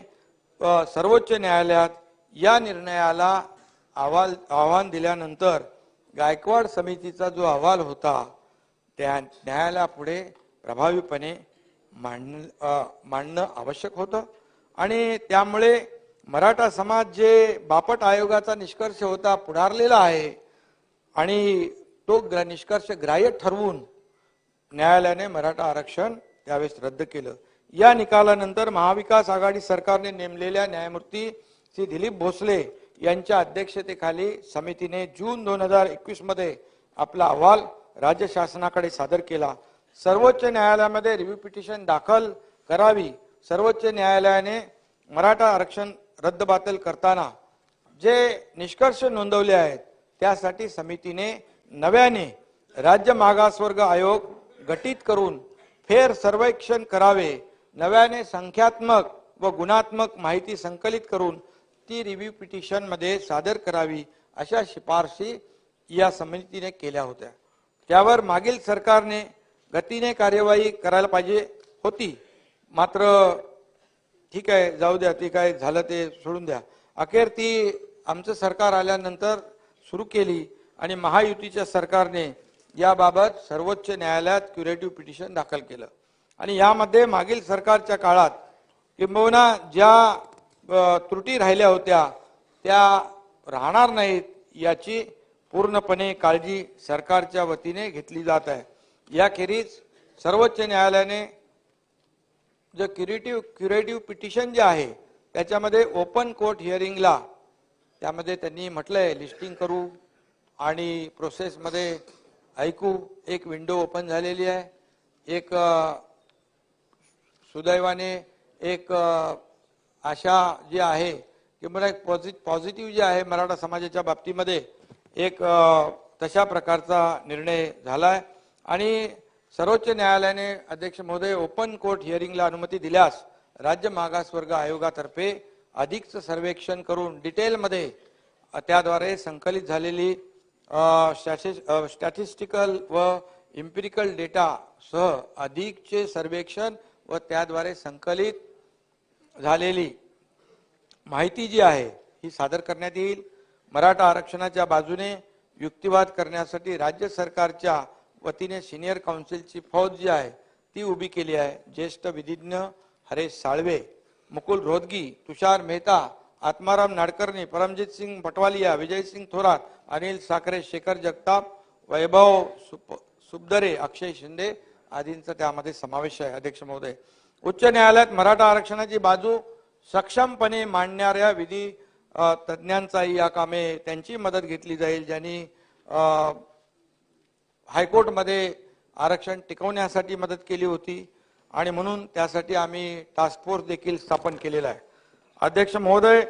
सर्वोच्च न्यायालयात या निर्णयाला आव्हान दिल्यानंतर गायकवाड समितीचा जो अहवाल होता त्या न्यायालयापुढे प्रभावीपणे मांडणं आवश्यक होतं. आणि त्यामुळे मराठा समाज जे बापट आयोगाचा निष्कर्ष होता पुढारलेला आहे आणि तो निष्कर्ष ग्राह्य ठरवून न्यायालयाने मराठा आरक्षण त्यावेळेस रद्द केलं. या निकालानंतर महाविकास आघाडी सरकारने नेमलेल्या न्यायमूर्ती श्री दिलीप भोसले यांच्या अध्यक्षतेखाली समितीने जून 2021 मध्ये आपला अहवाल राज्य शासनाकडे सादर केला. सर्वोच्च न्यायालयामध्ये रिव्ह्यू पिटिशन दाखल करावी. सर्वोच्च न्यायालयाने मराठा आरक्षण रद्दबातल करताना जे निष्कर्ष नोंदवले आहेत त्यासाठी समितीने नव्याने राज्य मागासवर्ग आयोग गठीत करून फेर सर्वेक्षण करावे. नव्याने संख्यात्मक व गुणात्मक माहिती संकलित करून ती रिव्ह्यू पिटिशन मध्ये सादर करावी अशा शिफारशी या समितीने केल्या होत्या. त्यावर मागील सरकारने गतीने कार्यवाही करायला पाहिजे होती, मात्र ठीक आहे जाऊ द्या, ते काय झालं ते सोडून द्या. अखेर ती आमचं सरकार आल्यानंतर सुरू केली आणि महायुतीच्या सरकारने याबाबत सर्वोच्च न्यायालयात क्युरेटिव्ह पिटिशन दाखल केलं. आणि यामध्ये मागील सरकारच्या काळात किंबहुना ज्या त्रुटी राहिल्या होत्या त्या राहणार नाहीत याची पूर्णपणे काळजी सरकारच्या वतीने घेतली जात आहे. याखेरीज सर्वोच्च न्यायालयाने जे क्युरेटिव्ह पिटिशन जे आहे त्याच्यामध्ये ओपन कोर्ट हिअरिंगला त्यामध्ये त्यांनी म्हटलंय लिस्टिंग करू आणि प्रोसेसमध्ये ऐकू. एक विंडो ओपन झालेली आहे. एक सुदैवाने एक आशा जी आहे की मला एक पॉझिटिव्ह जे आहे मराठा समाजाच्या बाबतीमध्ये एक तशा प्रकारचा निर्णय झालाय आणि सर्वोच्च न्यायालयाने अध्यक्ष महोदय ओपन कोर्ट हिअरिंगला अनुमती दिल्यास राज्य मागासवर्ग आयोगातर्फे अधिकचं सर्वेक्षण करून डिटेलमध्ये त्याद्वारे संकलित झालेली स्टॅटिस्टिकल व इम्पिरिकल डेटा सह अधिकचे सर्वेक्षण व त्याद्वारे संकलित झालेली माहिती जी आहे ही सादर करण्यात येईल. मराठा आरक्षणाच्या बाजूने युक्तिवाद करण्यासाठी राज्य सरकारच्या वतीने सिनियर काउन्सिलची फौज जी आहे ती उभी केली आहे. ज्येष्ठ विधिज्ञ हरेश साळवे, मुकुल रोहतगी, तुषार मेहता, आत्माराम नाडकर्णी, परमजीत सिंग पटवालिया, विजय सिंग थोरात, अनिल साखरे, शेखर जगताप, वैभव सुबदरे, अक्षय शिंदे आदींचा त्यामध्ये समावेश आहे. अध्यक्ष महोदय, उच्च न्यायालयात मराठा आरक्षणाची बाजू सक्षमपणे मांडणाऱ्या विधी तज्ञांचाही या कामे त्यांची मदत घेतली जाईल, ज्यांनी हायकोर्टमध्ये आरक्षण टिकवण्यासाठी मदत केली होती आणि म्हणून त्यासाठी आम्ही टास्क फोर्स देखील स्थापन केलेला आहे. अध्यक्ष महोदय,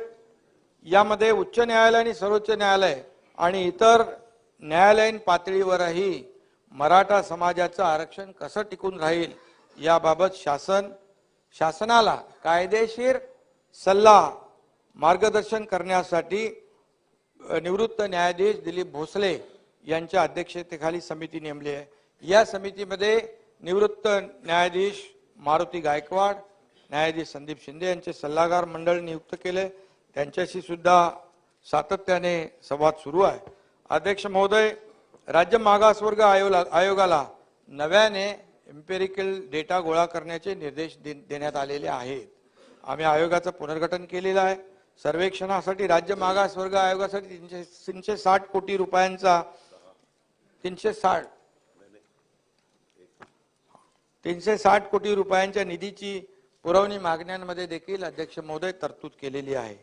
यामध्ये उच्च न्यायालय आणि सर्वोच्च न्यायालय आणि इतर न्यायालयीन पातळीवरही मराठा समाजाचं आरक्षण कसं टिकून राहील याबाबत शासनाला कायदेशीर सल्ला मार्गदर्शन करण्यासाठी निवृत्त न्यायाधीश दिलीप भोसले यांच्या अध्यक्षतेखाली समिती नेमली आहे. या समितीमध्ये निवृत्त न्यायाधीश मारुती गायकवाड, न्यायाधीश संदीप शिंदे यांचे सल्लागार मंडळ नियुक्त केले. त्यांच्याशी सुद्धा सातत्याने संवाद सुरू आहे. अध्यक्ष महोदय, राज्य मागासवर्ग आयोगाला नव्याने एम्पिरिकल डेटा गोळा करण्याचे निर्देश देण्यात आलेले आहेत. आम्ही आयोगाचं पुनर्गठन केलेलं आहे. सर्वेक्षणासाठी राज्य मागासवर्ग आयोगासाठी 360 कोटी रुपयांचा 360 कोटी रुपयांच्या निधीची पुरवणी मागण्यांमध्ये देखील अध्यक्ष महोदय तरतूद केलेली आहे.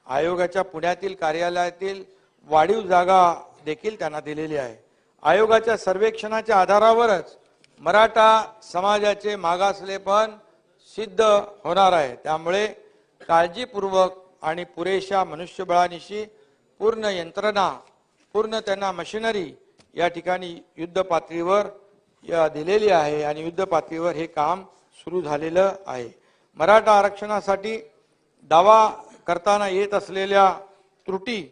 आयोगाच्या पुण्यातील कार्यालयातील वाढीव जागा देखील त्यांना दिलेली आहे. आयोगाच्या सर्वेक्षणाच्या आधारावरच मराठा समाजाचे मागासलेपण सिद्ध होणार आहे. त्यामुळे काळजीपूर्वक आणि पुरेशा मनुष्यबळानिशी पूर्ण यंत्रणा, पूर्ण त्यांना मशिनरी या ठिकाणी युद्ध पातळीवर दिलेली आहे आणि युद्ध पातळीवर हे काम सुरू झालेलं आहे. मराठा आरक्षणासाठी दावा करताना येत असलेल्या त्रुटी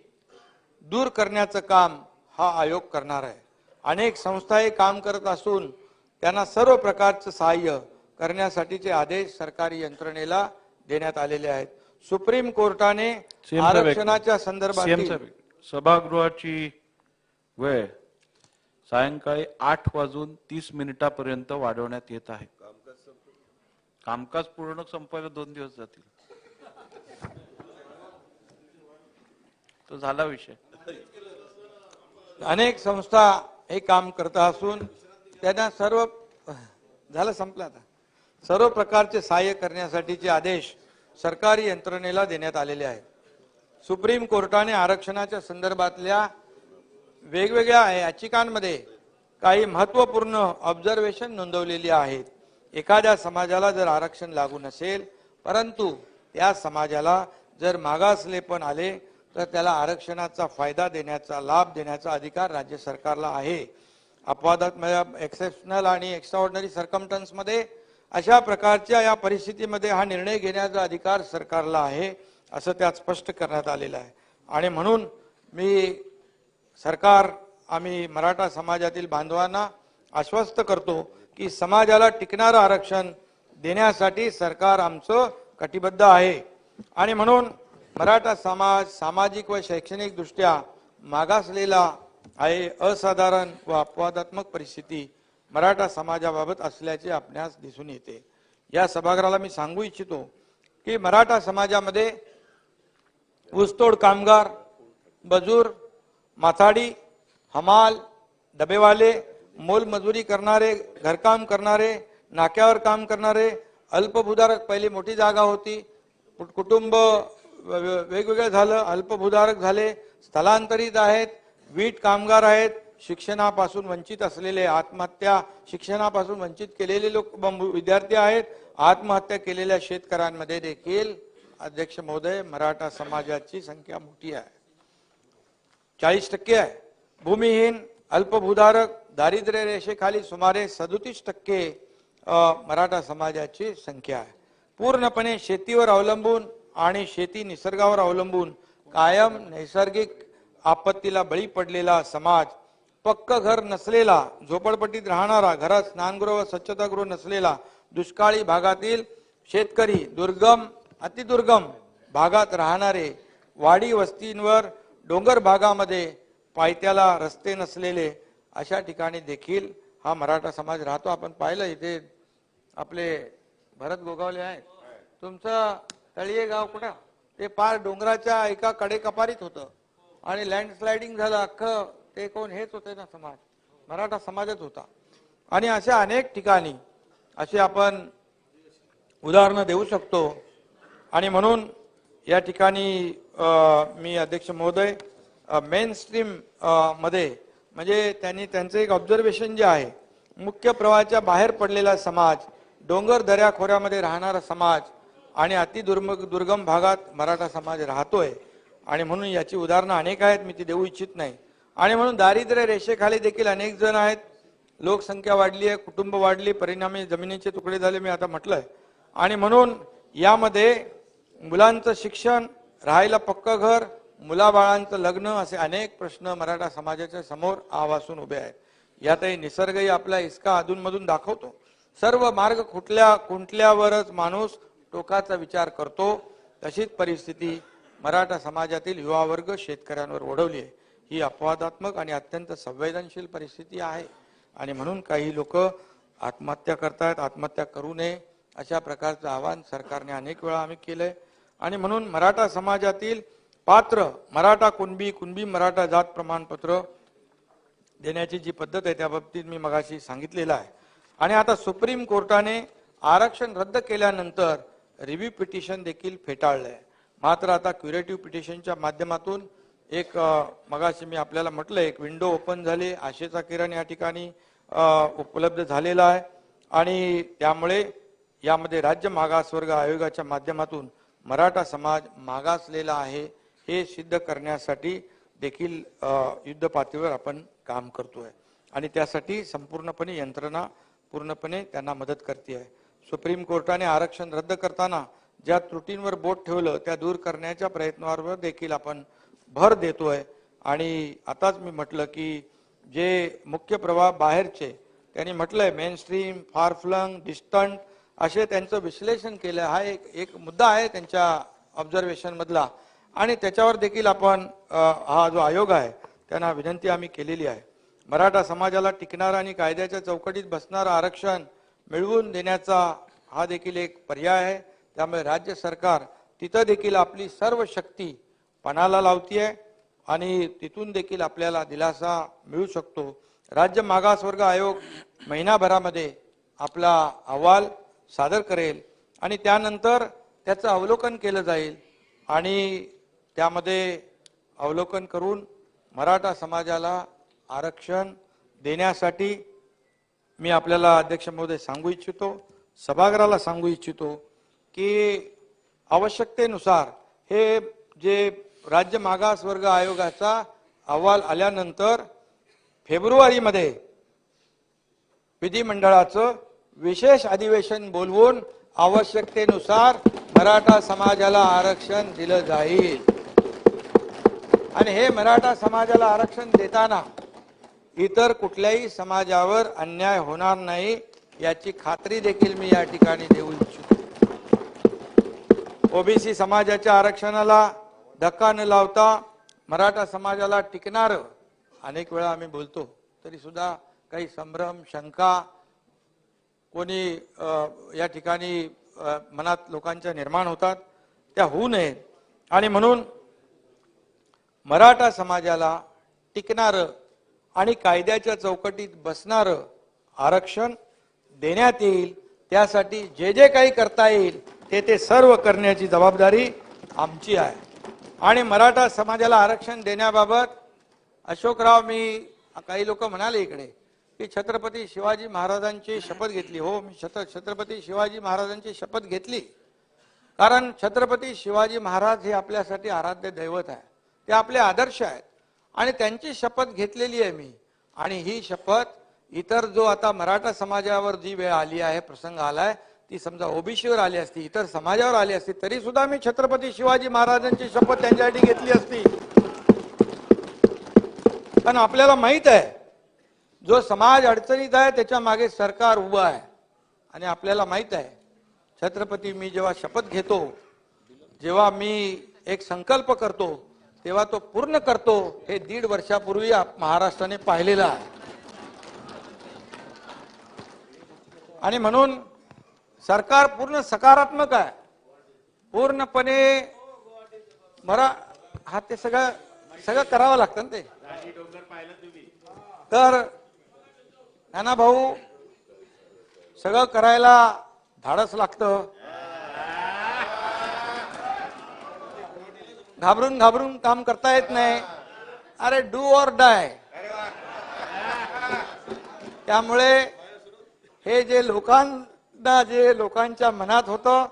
दूर करण्याचं काम हा आयोग करणार आहे. अनेक संस्था हे काम करत असून त्यांना सर्व प्रकारचं सहाय्य करण्यासाठीचे आदेश सरकारी यंत्रणेला देण्यात आलेले आहेत. सुप्रीम कोर्टाने आरक्षणाच्या संदर्भात सभागृहाची वेळ सायंकाळी 8:30 पर्यंत वाढवण्यात येत आहे. कामकाज पूर्ण संपायला 2 दिवस जातील. तो झाला विषय. अनेक संस्था हे काम करत असून त्यांना सर्व प्रकारचे सहाय्य करण्यासाठीचे आदेश सरकारी यंत्रणेला देण्यात आलेले आहेत. सुप्रीम कोर्टाने आरक्षणाच्या संदर्भातल्या वेगवेगळ्या याचिकांमध्ये काही महत्त्वपूर्ण ऑब्झर्वेशन नोंदवलेली आहेत. एखाद्या समाजाला जर आरक्षण लागू नसेल परंतु त्या समाजाला जर मागासलेपण आले तर त्याला आरक्षणाचा फायदा देण्याचा, लाभ देण्याचा अधिकार राज्य सरकारला आहे. अपवादात्मक एक्सेप्शनल आणि एक्स्ट्राऑर्डिनरी सर्कमस्टन्स मध्ये अशा प्रकारच्या या परिस्थितीमध्ये हा निर्णय घेण्याचा अधिकार सरकारला आहे असं त्यात स्पष्ट करण्यात आलेलं आहे. आणि म्हणून आम्ही मराठा समाजातील बांधवांना आश्वस्त करतो की समाजाला टिकणारं आरक्षण देण्यासाठी सरकार आमचं कटिबद्ध आहे. आणि म्हणून मराठा समाज सामाजिक व शैक्षणिक दृष्ट्या मागासलेला आहे. असाधारण व अपवादात्मक परिस्थिती मराठा समाजाबाबत असल्याचे आपणास दिसून येते. या सभागृहाला मी सांगू इच्छितो की मराठा समाजामध्ये ऊसतोड कामगार, मजूर, माथाडी, हमाल, डबेवाले, मोलमजुरी करणारे, घरकाम करणारे, नाक्यावर काम करणारे, अल्पभूधारक पहिली मोठी जागा होती, कुटुंब वेगवेगळं झालं, अल्पभूधारक झाले, स्थलांतरित आहेत, वीट कामगार आहेत, शिक्षणापासून वंचित असलेले, आत्महत्या शिक्षणापासून वंचित केलेले लोक विद्यार्थी आहेत, आत्महत्या केलेल्या शेतकऱ्यांमध्ये देखील अध्यक्ष महोदय मराठा समाजाची संख्या मोठी आहे, 40% आहे. भूमिहीन, अल्पभूधारक, दारिद्र्य रेषेखाली सुमारे 37% मराठा समाजाची संख्या आहे. पूर्णपणे शेतीवर अवलंबून आणि शेती निसर्गावर अवलंबून कायम नैसर्गिक आपत्तीला बळी पडलेला समाज, पक्क घर नसलेला, झोपडपट्टीत राहणारा, घरात स्नानगृह व स्वच्छतागृह नसलेला, दुष्काळी भागातील शेतकरी, दुर्गम अतिदुर्गम भागात राहणारे, वाडी वस्तींवर, डोंगर भागामध्ये पायथ्याला रस्ते नसलेले अशा ठिकाणी देखील हा मराठा समाज राहतो. आपण पाहिलं इथे आपले भरत गोगावले आहेत, तुमचं तळीये गाव कुठं, ते पार डोंगराच्या एका कडेकपारीत होतं आणि लँडस्लायडिंग झालं, अख्खं ते कोण, हेच होते ना समाज, मराठा समाजच होता. आणि अशा अनेक ठिकाणी असे आपण उदाहरणं देऊ शकतो. आणि म्हणून या ठिकाणी मी अध्यक्ष महोदय मेन स्ट्रीम मध्ये म्हणजे त्यांनी त्यांचं एक ऑब्झर्वेशन जे आहे, मुख्य प्रवाहाच्या बाहेर पडलेला समाज, डोंगर दऱ्या खोऱ्यामध्ये राहणारा समाज आणि दुर्गम भागात मराठा समाज राहतोय. आणि म्हणून याची उदाहरणं अनेक आहेत, मी ती देऊ इच्छित नाही. आणि म्हणून दारिद्र्य रेषेखाली देखील अनेक जण आहेत, लोकसंख्या वाढली आहे, कुटुंब वाढली, परिणामी जमिनीचे तुकडे झाले, मी आता म्हटलंय. आणि म्हणून यामध्ये मुलांचं शिक्षण, राहायला पक्क घर, मुलाबाळांचं लग्न, असे अनेक प्रश्न मराठा समाजाच्या समोर आवासून उभे आहेत. यातही निसर्गही आपला इसका अधूनमधून दाखवतो. सर्व मार्ग खुंटल्यावरच माणूस टोकाचा विचार करतो. तशीच परिस्थिती मराठा समाजातील युवा वर्ग शेतकऱ्यांवर ओढवली आहे. ही अपवादात्मक आणि अत्यंत संवेदनशील परिस्थिती आहे. आणि म्हणून काही लोक आत्महत्या करतात, आत्महत्या करू नये अशा प्रकारचं आवाहन सरकारने अनेक वेळा आम्ही केलंय. आणि म्हणून मराठा समाजातील पात्र मराठा कुणबी मराठा जात प्रमाणपत्र देण्याची जी पद्धत आहे त्या बाबतीत मी मगाशी सांगितलेलं आहे. आणि आता सुप्रीम कोर्टाने आरक्षण रद्द केल्यानंतर रिव्ह्यू पिटिशन देखील फेटाळलंय. मात्र आता क्युरेटिव्ह पिटिशनच्या माध्यमातून एक मगाशी मी आपल्याला म्हटलं, एक विंडो ओपन झाली, आशेचा किरण या ठिकाणी उपलब्ध झालेला आहे. आणि त्यामुळे यामध्ये राज्य मागासवर्ग आयोगाच्या माध्यमातून मराठा समाज मागासलेला आहे हे सिद्ध करण्यासाठी देखील युद्ध पातळीवर आपण काम करतोय. आणि त्यासाठी संपूर्णपणे यंत्रणा पूर्णपणे त्यांना मदत करते आहे. सुप्रीम कोर्टाने आरक्षण रद्द करताना ज्या त्रुटींवर बोट ठेवलं त्या दूर करण्याच्या प्रयत्नावर देखील आपण भर देतोय. आणि आताच मी म्हटलं की जे मुख्य प्रवाह बाहेरचे, त्यांनी म्हटलंय main stream, far flung, distant असे त्यांचं विश्लेषण केलं. हा एक मुद्दा आहे त्यांच्या ऑब्झर्वेशन मधला. आणि त्याच्यावर देखील आपण हा जो आयोग आहे त्यांना विनंती आम्ही केलेली आहे. मराठा समाजाला टिकणारा आणि कायद्याच्या चौकटीत बसणारं आरक्षण मिळवून देण्याचा हा देखील एक पर्याय आहे. त्यामुळे राज्य सरकार तिथं देखील आपली सर्व शक्ती पणाला लावतीये आणि तिथून देखील आपल्याला दिलासा मिळू शकतो. राज्य मागासवर्ग आयोग महिनाभरामध्ये आपला अहवाल सादर करेल आणि त्यानंतर त्याचं अवलोकन केलं जाईल. आणि त्यामध्ये अवलोकन करून मराठा समाजाला आरक्षण देण्यासाठी मी आपल्याला अध्यक्ष महोदय सांगू इच्छितो, सभागृहाला सांगू इच्छितो की आवश्यकतेनुसार हे जे राज्य मागासवर्ग आयोगाचा अहवाल आल्यानंतर फेब्रुवारीमध्ये विधिमंडळाचं विशेष अधिवेशन बोलवून आवश्यकतेनुसार मराठा समाजाला आरक्षण दिलं जाईल. आणि हे मराठा समाजाला आरक्षण देताना इतर कुठल्याही समाजावर अन्याय होणार नाही याची खात्री देखील मी या ठिकाणी देऊ इच्छितो. ओबीसी समाजाच्या आरक्षणाला धक्का न लावता मराठा समाजाला टिकणारं, अनेक वेळा आम्ही बोलतो तरी सुद्धा काही संभ्रम, शंका कोणी या ठिकाणी मनात लोकांच्या निर्माण होतात, त्या होऊ नयेत. आणि म्हणून मराठा समाजाला टिकणारं आणि कायद्याच्या चौकटीत बसणारं आरक्षण देण्यात येईल. त्यासाठी जे जे काही करता येईल ते सर्व करण्याची जबाबदारी आमची आहे. आणि मराठा समाजाला आरक्षण देण्याबाबत अशोकराव, मी काही लोक म्हणाले इकडे की छत्रपती शिवाजी महाराजांची शपथ घेतली. हो, मी छत्रपती शिवाजी महाराजांची शपथ घेतली, कारण छत्रपती शिवाजी महाराज हे आपल्यासाठी आराध्य दैवत आहे, ते आपले आदर्श आहेत आणि त्यांची शपथ घेतलेली आहे मी. आणि ही शपथ इतर जो आता मराठा समाजावर जी वेळ आली आहे, प्रसंग आलाय, ती समजा ओबीसीवर आली असती, इतर समाजावर आली असती, तरी सुद्धा मी छत्रपती शिवाजी महाराजांची शपथ त्यांच्यासाठी घेतली असती. पण आपल्याला माहित आहे जो समाज अडचणीत आहे त्याच्या मागे सरकार उभं आहे. आणि आपल्याला माहित आहे छत्रपती, मी जेव्हा शपथ घेतो, जेव्हा मी एक संकल्प करतो, तेव्हा तो पूर्ण करतो. हे 1.5 वर्षापूर्वी महाराष्ट्राने पाहिलेलं आहे. आणि म्हणून सरकार पूर्ण सकारात्मक आहे, पूर्णपणे हा ते सगळं करावं लागतं ना ते. तर नाना भाऊ, सगळं करायला धाडस लागतं. घाबरून घाबरून काम करता येत नाही. अरे डू ऑर डाय. त्यामुळे हे जे लोकांच्या मनात होतं,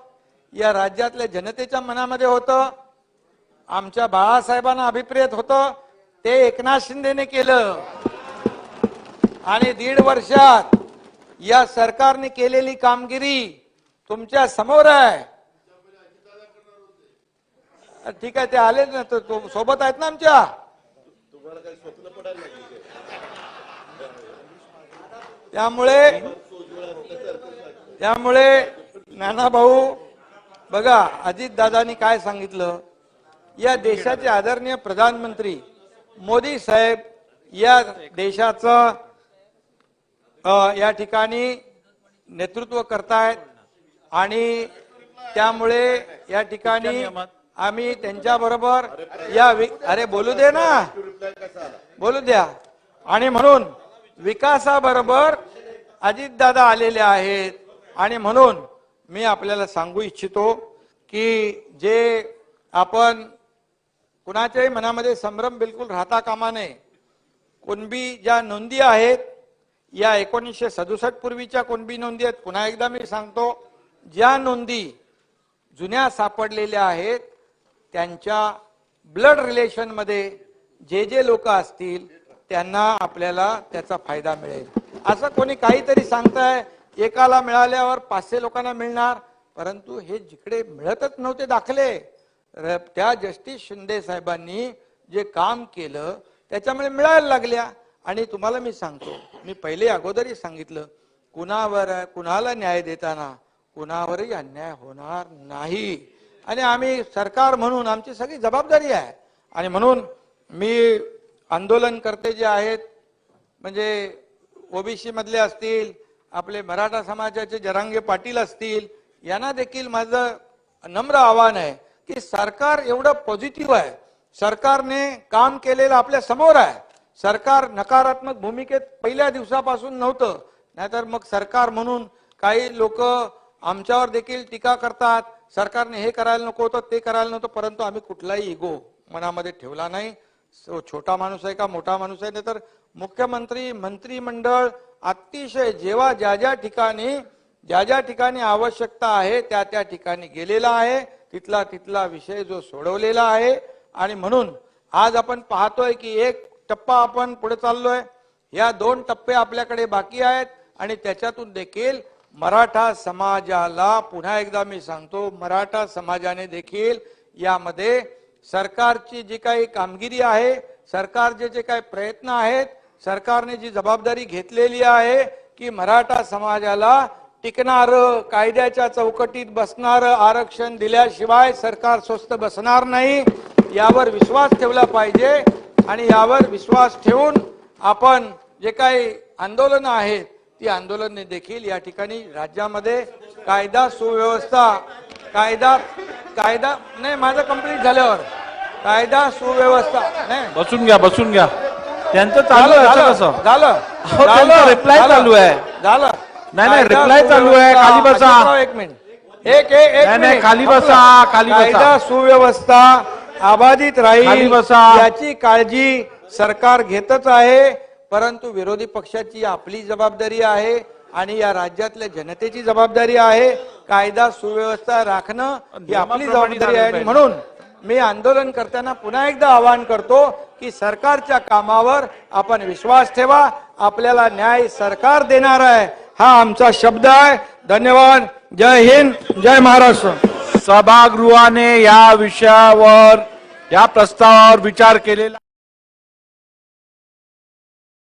या राज्यातल्या जनतेच्या मनामध्ये होतं, आमच्या बाळासाहेबांना अभिप्रेत होतं, ते एकनाथ शिंदेने केलं. आणि 1.5 वर्षात या सरकारने केलेली कामगिरी तुमच्या समोर आहे. ठीक आहे, ते आले ना, तो सोबत आहेत ना आमच्या. त्यामुळे नाना भाऊ बघा, अजितदादांनी काय सांगितलं, या देशाचे आदरणीय प्रधानमंत्री मोदी साहेब या देशाचं या ठिकाणी नेतृत्व करतायत. आणि त्यामुळे या ठिकाणी आम्ही त्यांच्या बरोबर अरे बोलू दे ना, बोलू द्या. आणि म्हणून विकासाबरोबर अजितदादा आलेले आहेत. आणि म्हणून मी आपल्याला सांगू इच्छितो की जे आपण कुणाच्याही मनामध्ये संभ्रम बिलकुल राहता कामा नये. कुणबी ज्या नोंदी आहेत, या 1967 पूर्वीच्या कुणबी नोंदी आहेत. पुन्हा एकदा मी सांगतो, ज्या नोंदी जुन्या सापडलेल्या आहेत, त्यांच्या ब्लड रिलेशन मध्ये जे जे लोक असतील त्यांना आपल्याला त्याचा फायदा मिळेल. असं कोणी काहीतरी सांगताय एकाला मिळाल्यावर 500 लोकांना मिळणार, परंतु हे जिकडे मिळतच नव्हते दाखले, त्या जस्टिस शिंदे साहेबांनी जे काम केलं त्याच्यामुळे मिळायला लागल्या. आणि तुम्हाला मी सांगतो, मी पहिले अगोदरही सांगितलं, कुणाला न्याय देताना कुणावरही अन्याय होणार नाही. आणि आम्ही सरकार म्हणून आमची सगळी जबाबदारी आहे. आणि म्हणून मी आंदोलनकर्ते जे आहेत, म्हणजे ओबीसी मधले असतील, आपले मराठा समाजाचे जरांगे पाटील असतील, यांना देखील माझं नम्र आव्हान आहे की सरकार एवढं पॉझिटिव्ह आहे, सरकारने काम केलेलं आपल्या समोर आहे. सरकार नकारात्मक भूमिकेत पहिल्या दिवसापासून नव्हतं, नाहीतर मग सरकार म्हणून काही लोक आमच्यावर देखील टीका करतात, सरकारने हे करायला नको होतं, ते करायला नव्हतं. परंतु आम्ही कुठलाही इगो मनामध्ये ठेवला नाही. छोटा माणूस आहे का मोठा माणूस आहे, नाही तर मुख्यमंत्री, मंत्रिमंडळ अतिशय जेव्हा ज्या ज्या ठिकाणी आवश्यकता आहे त्या ठिकाणी गेलेला आहे, तिथला विषय जो सोडवलेला आहे. आणि म्हणून आज आपण पाहतोय की एक टप्पा आपण पुढे चाललोय, या 2 टप्पे आपल्याकडे बाकी आहेत. आणि त्याच्यातून देखील मराठा समाजाला, पुन्हा एकदा मी सांगतो, मराठा समाजाने देखील यामध्ये सरकारची जी काही कामगिरी आहे, सरकारचे जे काही प्रयत्न आहेत, सरकारने जी जबाबदारी घेतलेली आहे की मराठा समाजाला टिकणारं, कायद्याच्या चौकटीत बसणारं आरक्षण दिल्याशिवाय सरकार स्वस्थ बसणार नाही, यावर विश्वास ठेवला पाहिजे. आणि यावर विश्वास ठेवून आपण जे काही आंदोलन आहेत, ती आंदोलने देखील या ठिकाणी राज्यामध्ये कायदा सुव्यवस्था, कायदा नाही, माझं कंप्लीट झाल्यावर कायदा सुव्यवस्था नाही. बसून घ्या त्यांचं चालू आहे. कसं झालं रिप्लाय चालू आहे. झालं नाही, कायदा reply चालू आहे, सुव्यवस्था- खाली बसा. अशोकराव, एक मिनिट एक नाही, मिनिट. खाली बसा, खाली बसा. कायदा सुव्यवस्था अबाधित खाली राहील बसा. याची काळजी सरकार घेतच आहे, परंतु विरोधी पक्षाची आपली जबाबदारी आहे आणि या राज्यातल्या जनतेची जबाबदारी आहे. कायदा सुव्यवस्था राखणं ही आपली जबाबदारी आहे आणि म्हणून मी आंदोलन करताना पुन्हा एकदा आवाहन करतो की सरकारच्या कामावर आपण विश्वास ठेवा. आपल्याला न्याय सरकार देणार आहे, हा आमचा शब्द आहे. धन्यवाद. जय हिंद, जय महाराष्ट्र. सभागृहाने या विषयावर या प्रस्तावावर विचार केलेला